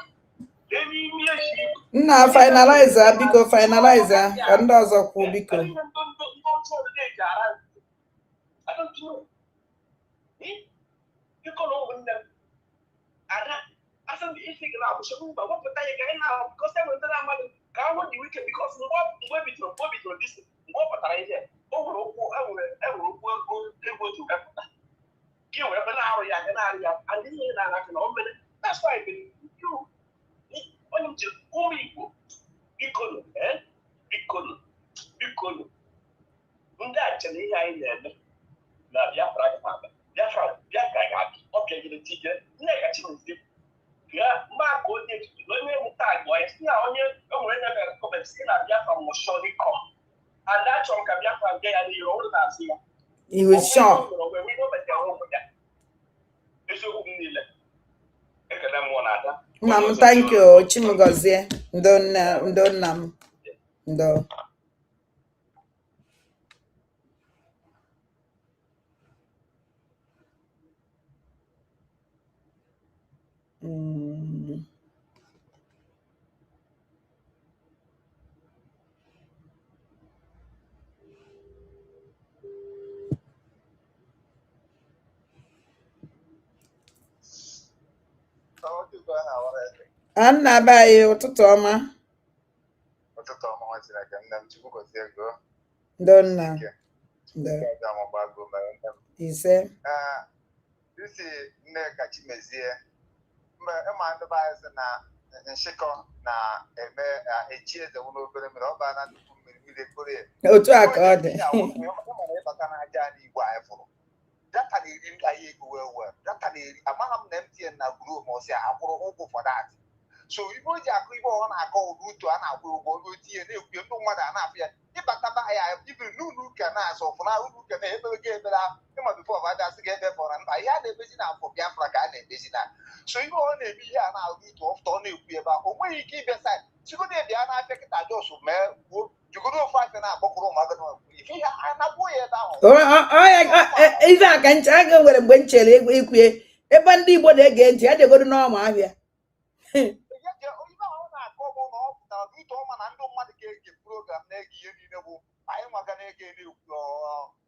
jee n'ime echi nna finalize biko finalize ka ndị ọzọ kwuo biko ndị ọjọọ na-eji ara biko na ụmụnne m ada asị ndị isi gị na-abụchi mba wepụta ya ka ị na-ahụ bikọs enwe ndị na-amadụ ka ahụ dị wike bikọs mgbe bidoro disi mgbe ọ pụtara ihe o nwere okwu egwu otu wepụta gị were ebe na-arụ ya ga na-arụ ya adị ihe na-anakị na o mere that's why onye m jiri ụmụ Igbo bikonu ndị a chere ihe anyị na-eme na Biafra ga-abịa Biafra bịa ka ga-abịa ọ bịagide tije nne ka Chinezie bịa maka onye onye mụta agụ ya si na onye enwere onye mere kọment si na Biafra nwụchọrọ ịkọ ada achọrọ ka Biafra bịa ya n'ihu ọrụ na-asị ya iwe shọ eziokwu m niile ekele mmụọ na ada nna m thank you Chimgozie ndo nna m ndo nna be anyị ụtụtụ ọma ndo nna ndo ise isi Nneka Chimezie ịma ndị be anyị sị na nshịkọ na-eme echi eze nwụ n'obere mmiri ọ baa na nnukwu mmiri kporo ya otu a ka ọ dị ịbata n'aja n'igwe anyị fụrụ data na-eri anyị ego wee data na-eri amara m na MTN na group ma ọsị akwụrụ ụgwọ for that so ibe o ji akụ ibe ọ na-akọ ụtụ a na-akwụ ụgwọ olu tinye na-ekwu ndị mmadụ a na-afụ ya ịbataba ya ibiri n'ụlọ ụka na-asọ ọfụna ụlọ ụka na-ebere gị ebere ịma bifo ọbadasị gị ebe fọrọ mba ihe a na-emezi na afọ Biafra ka a na-emezi na so ihe ọ na-eme ihe a na-alụ ụtụ ọfụta ọ na-ekwu ebe ahụ o nweghị ike ịbịa saịd chigodo bịa na-afịa kịta jos mee gwuo jigodo ofe afịa na-akpọkọrọ ụmụaka ife ihe a na-akwụ ya ebe ahụ ife a ka nche aga nwere mgbe m chere ikwue ebe ndị Igbo na-ege ntị ya degodo n'ọma ahịa ọma na ndị mmadụ ga-ege program na-ege ihe niile bụ anyị nwaga na-ege na-ekwu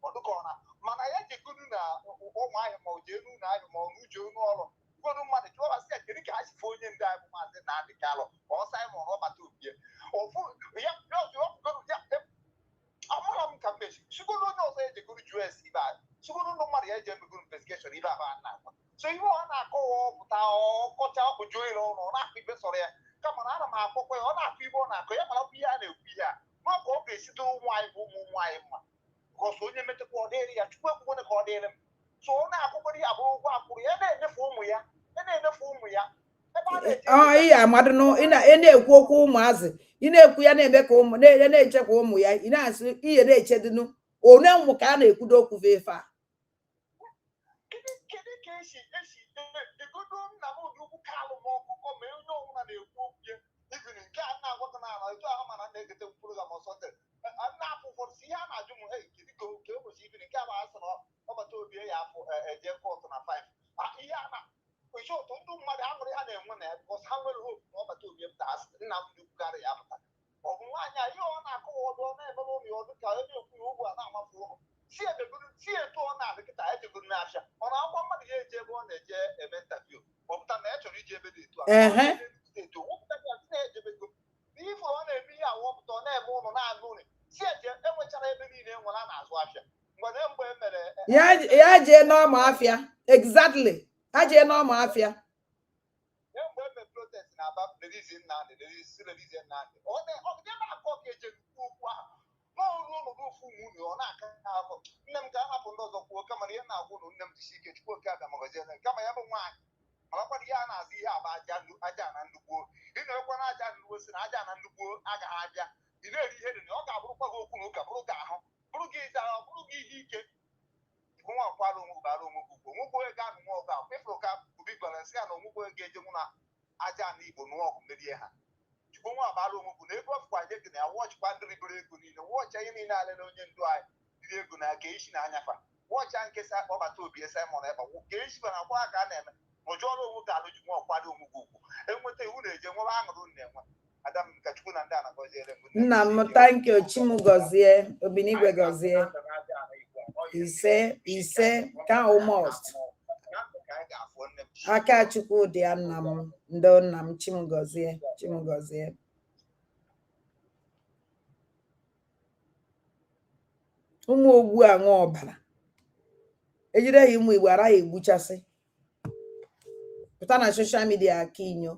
ọdụkọna mana ya jekunu na ụmụ ahịa ma o jee n'ụlọ ahịa ma ọ n'uche ọnụ ọrụ ụfọdụ mmadụ jụọbasị ya kedu ka ha si fe onye ndị anyị bụ maazị na-adị ka alụ ka ọ Simon ọbata obie amụra m ka mmechi sigoro onye ọzọ ejegoro US ibe anyị sigoro ndị mmadụ ya eje emegoro investigeshọn ibe aba na-akwa so ihe ọ na-akọwa ọpụta ọkọcha ọkụjụ ire ọnụ ọ na-akụ ibe sọrọ ya kama na ana m akpọkwa ya ọ na-akụ ibe ọ na-akọ ya marakwa ihe a na-ekwu ihe a ma ka ọ ga-esite ụmụ anyị bụ ụmụ anyị mma gọsọ onye metakwa ọ dịrị ya chukwu ekwukwene ka ọ dịrị m so ọ na-akwụkwọ ihe abụrụ ụgwọ akwụrụ ya na-enyefe ụmụ ya ihe amadụ ị na-ekwu okwu ụmụazị ị na-ekwu ya na-eme ka ụmụ na-echekwa ụmụ ya ị na-asị ihe na-echedinu one ụmụ ka a na-ekwudo okwu vefe a kedu ka esi egodo nna m ụdị kalụ ma ọkụkọ ma onye ọbụla na-ekwu okwu ya ibiri nke a na-agwata n'ala etu ahụ mana na-egete program ọsọte na-afụ ụfọdụ si ihe a na-ajụ m kedu ka ụbọchị ibiri nke a bụ asị na ọbata obi ya afọ eje kọtụ na 5 ihe a na echi ụtụ ndị mmadụ aṅụrị ha na-enwe na ya bịkọs ha nwere hope na ọbata obi m ta asị nna m na-ekwukarị ya pụta ọ bụ nwaanyị a ihe ọ na-akọwa ọdụ ọ na-eme n'ụlọ ya ọdụ ka onye okwu ya ugbu a na-amafu ụlọ si etu ọ na-adị kịta ejegoro n'afịa ọ na-agwa mmadụ ya eje ebe ọ na-eje eme ntaviu ọpụta na ya chọrọ iji ebe dị etu a steeti wepụta ya si na-ejebego n'ife ọ na-eme ihe awọpụta ọ na-eme ụlọ na-anụ ụlọ si eje enwechara ebe niile nwere a na-azụ afịa mgbe e mere ya jee n'ọma afịa exactly ha jee n'ọma afịa mgbe eme protest na-aba release Nnamdi ọ ebe akọ ka eje okwu ahụ n'ọrụ ọnọdụ ofu ụmụ ọ na-aka ahụ nne m ga-ahapụ ndị ọzọ kwuo kama ihe na-agwụ na nne m jisi ike Chukwu oke abịa magazie kama ya bụ nwaanyị marakwana ihe a na-azụ ihe aba aja na nnukwu ị na-ekwe na aja nnukwu si na aja na nnukwu agaghị abịa ị na-eri ihe dị na ọ ga-abụrụkwa gị okwu na ụka bụrụ gị ahụ bụrụ gị ịzara ọ bụrụ gị ihe ike nwa akwara onwe bara onwe gị ugwu onwegbo ego anụ nwa ọgụ ahụ ịfụrụ ka obi gwara nsị ya na onwegbo ego eje nwụ na aja na igbo nụọ ọgụ merie ha chukwu nwa abara onwe gị na ego ọfụkwa nye gị na ya wọchịkwa ndị ribere ego niile wọchị ihe niile ale na onye ndu anyị dịrị ego na ka isi na anyafa wọchị a nkesa akpọbata obi Simon Ekpa ka esi na akwa ka a na-eme ụjọọrụ onwe ka alụji nwa ọkwado onwe gị ugwu enweta iwu na-eje nwebe aṅụrụ na-enwe adam ka chukwu na ndị a na-agọziere nna m thank you Chimu gọzie Obinigwe gọzie ise ka almost aka Chukwu Di Ya nna m ndo nna m Chimu gọzie ụmụ ogbu aṅụ ọbara ejide ya ụmụ Igbo ara ya egbuchasị pụta na soshal midia aka inyo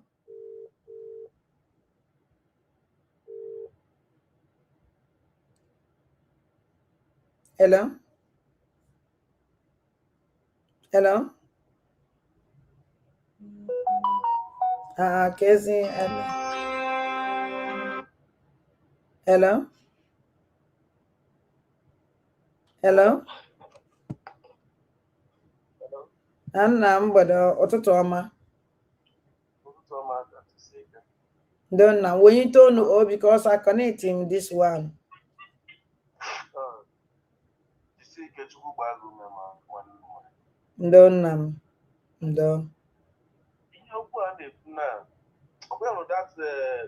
hello Kezi hello nna mgbede ụtụtụ ọma ndo nna when you don't know because I connect him this one ndo nna m ndo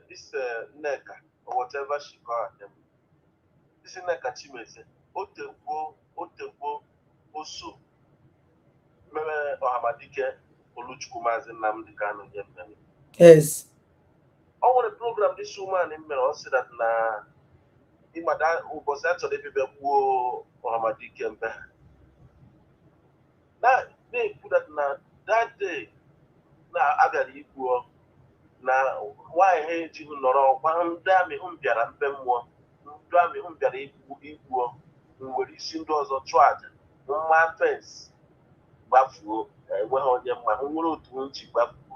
this Neka or whatever she called them. This Neka Chimese, Otegbo, also. Meme Ohamadike, Oluchukwu Nnamdi Kanu Yemeni. Yes. I want to program this woman in me also that na Imada was actually people who Ohamadike mbe. Now they put that na that day na agadi ikwu na nwaanyị ha ejighị nọrọ gwa ndị amị hụ bịara mbe mmụọ ndị amị hụ bịara igbuo nwere isi ndị ọzọ chụọ aja mma fensị gbafuo enweghị onye mma hụ nwere otu nchi gbafuo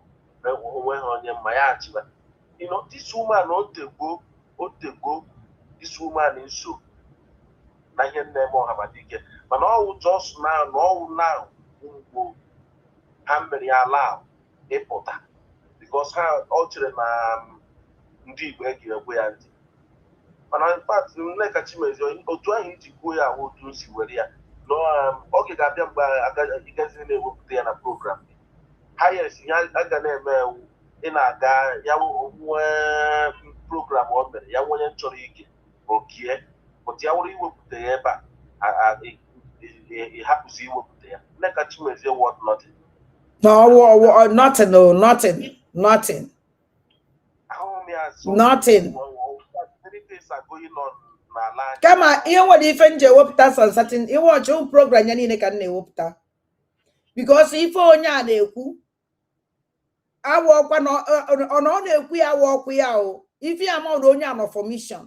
onweghị onye mma ya achịba this woman otegbo this woman nso na ihe nne m Ọhamadike mana ọwụ just na ọwụ na mgbo ha mere ya ala ịpụta because ha ọ chere na ndị Igbo ga-egwe ya ntị mana in fact Nneka Chimezi otu ahụ iji kwuo ya ahụ otu si were ya oge ga-abịa mgbe ịgaziri na-ewepụta ya na program ha yes ya aga na-eme ị na-aga ya nwee program o mere ya nwonye chọrọ ike okie but ya were iwepụta ya ebe a ịhapụzi iwepụta ya Nneka Chimezi what nothing nothing kama ihe nwere ife nje ewepụta sansatin iwe ọchụ program ya niile ka m na-ewepụta because ife onye a na-ekwu awa ọkwa ọ na-ekwu ya awa ọkwa ya o ife ya ma onye a nọ formation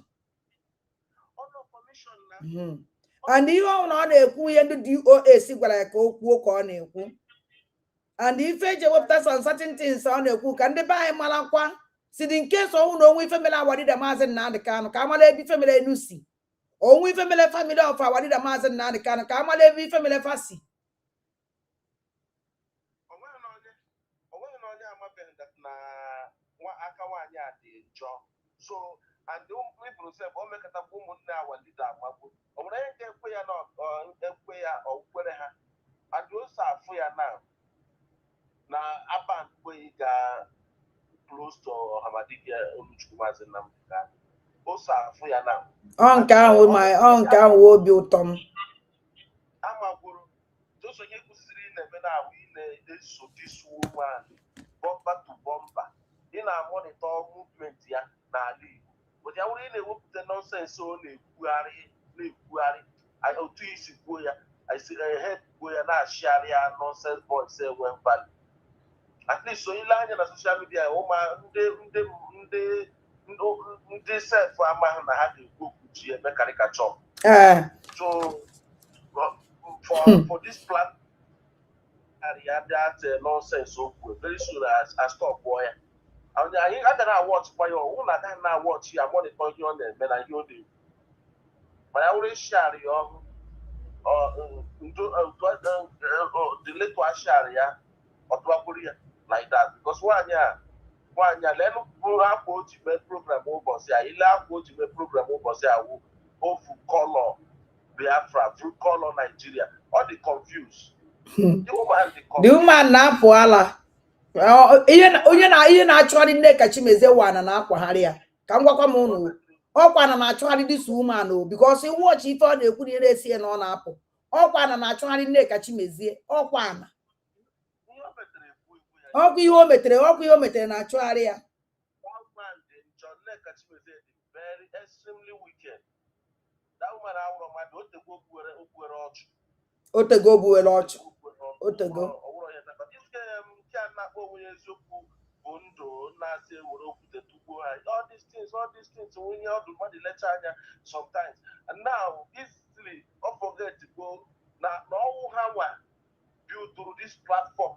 and ihe ọ na-ekwu ihe ndị DOS gwara ya ka o kwuo ka ọ na-ekwu and ife eji ewepụta some certain things ọ na-ekwu ka ndị be anyị marakwa si dị nke so ọnwụ na onwe ife mere Awadida Maazị Nnamdi Kanu ka amala ebe ife mere Enusi onwe ife mere family of Awadida Maazị Nnamdi Kanu ka amala ebe ife mere Fasi so and people say o mekata ụmụnne Awadida amagbu o nwere onye ga-ekwe ya na ekwe ya okwere ha and o sa afụ ya na aban kwe ga close to Ọhamadike Oluchukwu Maazị Nnamdi Kanu o sa afụ ya na On can with my own can will be Tom. Amaguru, those are you in the men we so this woman bumper to bumper in our monitor movement here Nali. But I will in the nonsense so Kuari. I know two is Goya. I see a head Goya na Sharia nonsense boy say when bad. At least so in line on social media, oh man, they said for a man had to go to a caricature. So for this plan, that nonsense so very soon as stop boy. I gotta watch for your own. I can't watch you. I'm on the point on them, and I do. But I always share your delete to share ya or to like that because one year let me approach my program over say I approach my program over say I will go full color Biafra, full color Nigeria, all the confused. The woman na poala. Onye na-achọrị nne ka Chimeze wana na akwagharị ya ka m gwakwa m unu ọkwa na na-achọgharị this woman o because watch ife ọ na-ekwu na esi na ọ na-apụ ọkwa na na-achọgharị nne ka Chimezie ọkwa na ọkwa ihe o metere na-achọgharị ya otego buwere ọchụ otego all these things when you have the money lecture sometimes and now easily don't forget to go now how build through this platform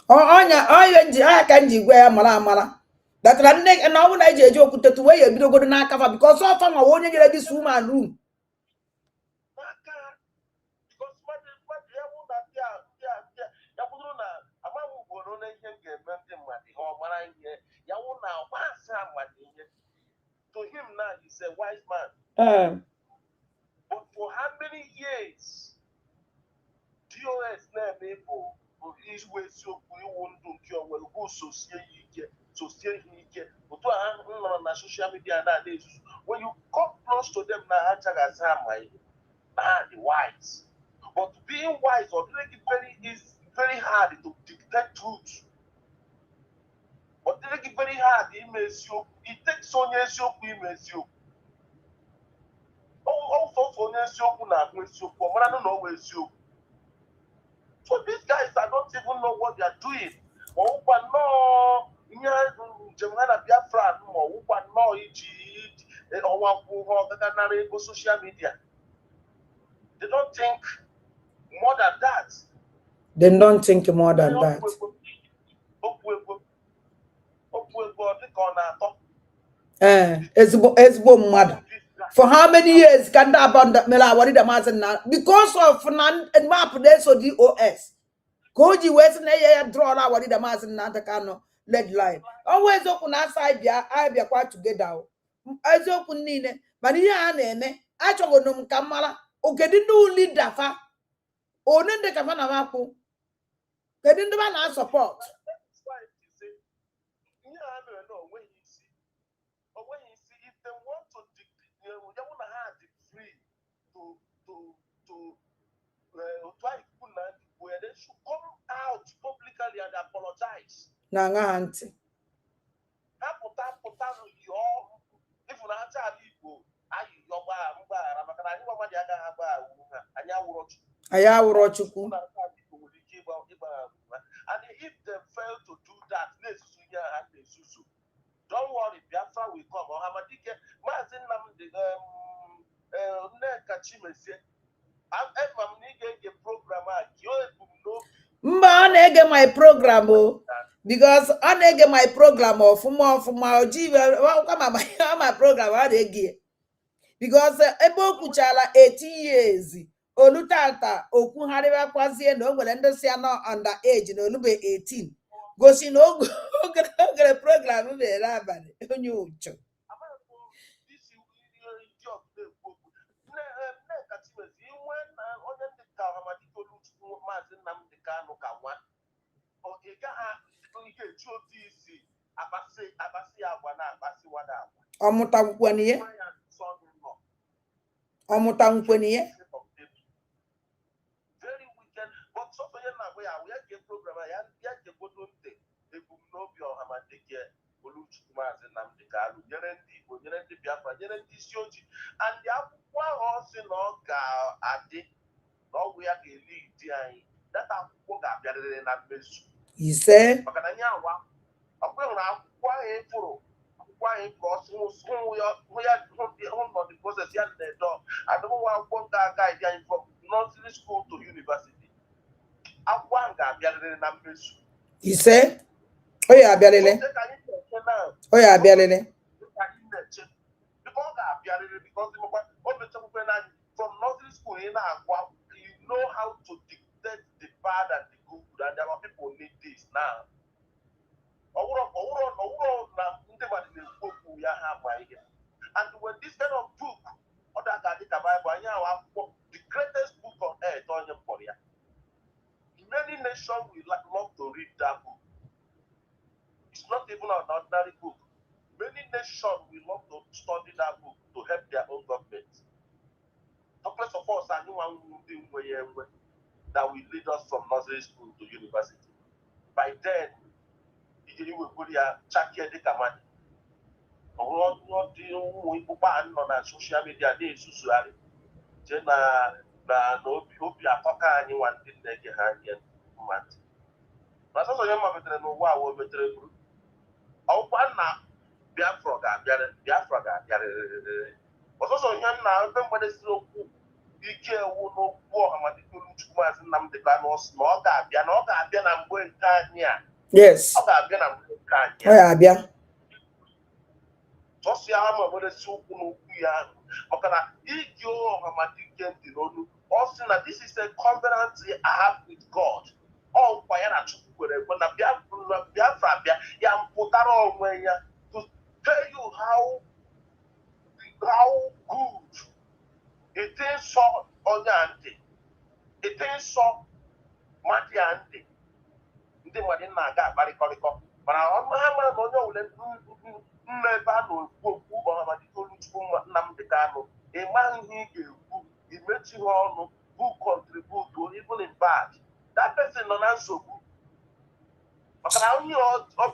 onye nji aka nji gwa ya mara datara nne na ọbụ na eji eji okwute tuwe ya ebidogodo n'aka fa because ọfa nwa onye nyere this woman room to him now he's a wise man. But for how many years DOS na people is way so we won't do cure well go so see ike but on social media nowadays when you come close to them now the wise but being wise or is very hard to dictate truth. But it's very hard it takes on your image you. So these guys I don't even know what they are doing. Social media. They don't think more than that. They don't think more than that. Ezbo mmadụ. For how many years can that abandon Mela Wadi the Mazen now? Because of map so DOS. Koji West na draw out Wadi the Mazen now the cano lead line. Always open outside ya, I be quite together. As open Nine, but here name, I told them Kamala, okay, didn't do lead the fa. Onen the Kavana Mapu. They didn't want support. They should come out publicly and apologize. Nanga auntie. If you not tell people, Chukwu. And if they fail to do that, don't worry, Biafra will come. Mba, I get my program because I get my program of my program I get because ebo kuchala 18 years olutata okwu hariwa kwazie na ogwere ndị si anọ under age na olube 18 gosi na ogere program mere abalị onye ucho akpasị agwa na akpasị wada agwa. Ọmụta akwụkwọ n'ihe. Ọmụta akwụkwọ n'ihe. Very wicked, but so for you now, we are getting program. Ya get go to the ebumnobi ọhamadike Chukwu Maazị Nnamdi Kanu nyere ndị Igbo, nyere ndị Biafra, nyere ndị isi ojii, and the akwụkwọ ahụ ọ sị na ọ ga-adị na ọgwụ ya ga-eli di anyị, data akwụkwọ ga-abịarịrị na mmezu. Ise. Maka na nye awa ọkwa hụrụ akwụkwọ ahụ ịfụrụ hụ the process ya na-edo adịmụwa akwụkwọ ga-aga ịdị anyị from nursery school to university. Akwụkwọ ahụ ga-abịarịrị na mmezu. Ise. O ya abịarịrị. O ya abịarịrị. Ọ ga-abịarịrị because from nursery school ị na-agwa, you know how to dictate the bad and the good, and our people need this now. And when this kind of book, the greatest book on earth, many nations will love to read that book. It's not even an ordinary book. Many nations will love to study that book to help their own government. Talkless of us, anyone that will lead us from nursery school to university. By then, you will put your check here, the command. On social media, they usually na obi akọka anyị nwa ndị nne ha nye mmadụ. Na sọsọ onye mabetere n'ụwa a webetere buru. Ọkwa na Biafra ga-abịarịrị. Ọsọsọ ihe nna ebe mgbede siri okwu ike ewu n'okwu ọhamadike Chukwu Maazị Nnamdi Kanu na ọ ga-abịa na mgbe nke anyị a. Yes. Ọ ga-abịa na mgbe nke anyị. Ọ ya abịa. Sọsọ ya ma mgbede si okwu n'okwu ya ahụ. Maka na iji ọhamadike ntị n'olu, ọ sị na this is a covenant I have with God. Ọ nkwa ya na Chukwu kwere ekwe na Biafra bịa ya mpụtara onwe ya to tell you how good it is so onye ntị, it is so mmadụ ya ntị. Ndị mmadụ na-aga akparịkọrịkọ mana ọnụ ha mara na onye ọbụla nna ebe a na-ekwu okwu ọhamadike Chukwu Nnamdi Kanu, ịmaghị ihe ị ga-ekwu, imechi ha ọnụ, who contribute even in bad. That person nọ na nsogbu. Maka na onye ọ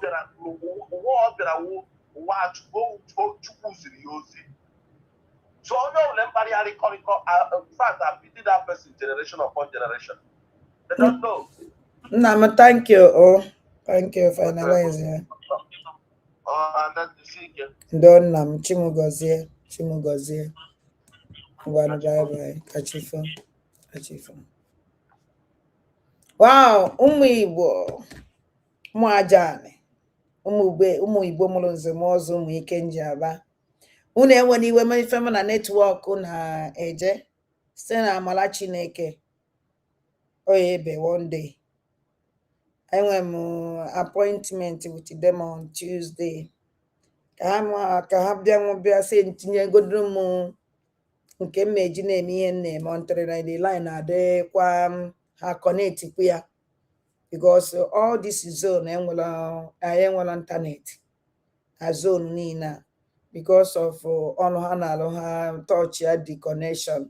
bịara n'ụwa ọ bịara ụwa Chukwu ziri ya ozi. So onye ọbụla mkparịarịkọrịkọ, in fact, I pity that person generation upon generation. They don't know. Nna, thank you. Oh, thank you for analyzing. And then the secret. Don't nam Chimugozie. Bye. Catch you phone. Wow, ụmụ Igbo, ụmụ Ajani, ụmụ Igbo mụrụ nze m ọzọ, ụmụ ike nji aba. Unu enwere iwe ma ife m na netwọk na-eje site na amala Chineke. Oye ebe one day. Enwere m appointment with them on Tuesday. Ka ha bịa sị ntinye godoro m nke mmeji na-eme ihe na-eme on na the line adịkwa ha connect ya because all this zone enwela internet a zone niile because of ọnụ ha na-alụ ha touch ya the connection,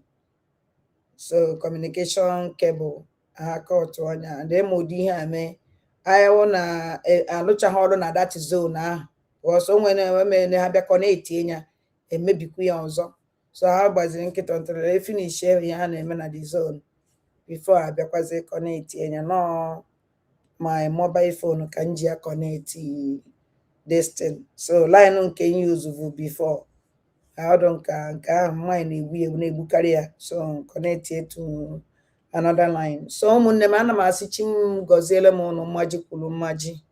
so communication cable ha cut anya and emodi ihe ame ayawo na alụcha ha ọrụ na that zone ahụ because o nwere ha bịa connect ya emebikwu ya ọzọ. So ha gbaziri nkịta ntụrụ finish ihe ha na-eme na the zone before abịakwazi connect enya no my mobile phone ka nji ya connect this thing. So line nke use vu before I don't nke ahụ mine na-egbukarị ya, so connect it to another line. So ụmụnne m, ana m asị chi m gọziele m ụnụ mmaji kwuru mmaji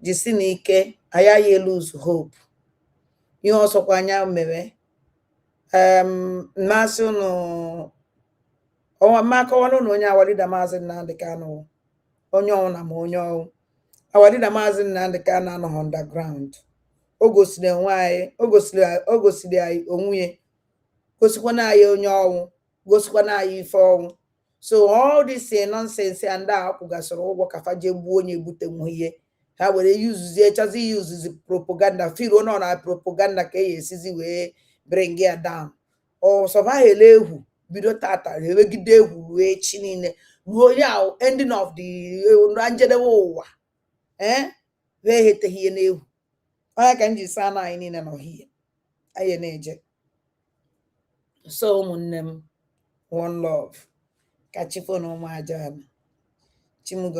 jisi na ike aya ya lose hope. Ihe ọsọkwa anya mere mmasị ụnụ makọwalụ na onye awalida Maazị Nnamdi Kanu onye ọnwụ na ma onye ọnwụ awalida Maazị Nnamdi Kanu anọghị underground. O gosiri onwe anyị, o gosiri anyị onwe, gosikwana anyị onye ọnwụ, gosikwana anyị ife ọnwụ. So all this nonsense and that akwụgasịrị ụgwọ ka fa je gbuo onye ebute nwe ihe ha were yuzuzie chazi yuzuzi propaganda feel ono na propaganda ka esizi wee bring ya down o survive egwu bido tata ewegide egwu ruo echi niile ruo ya ending of the njedebe ụwa wee heteghị ihe n'egwu onye ka m ji saa na anyị niile n'ọhịa anyị na-eje so ụmụnne m one love ka chifo na ụmụ aja chimugo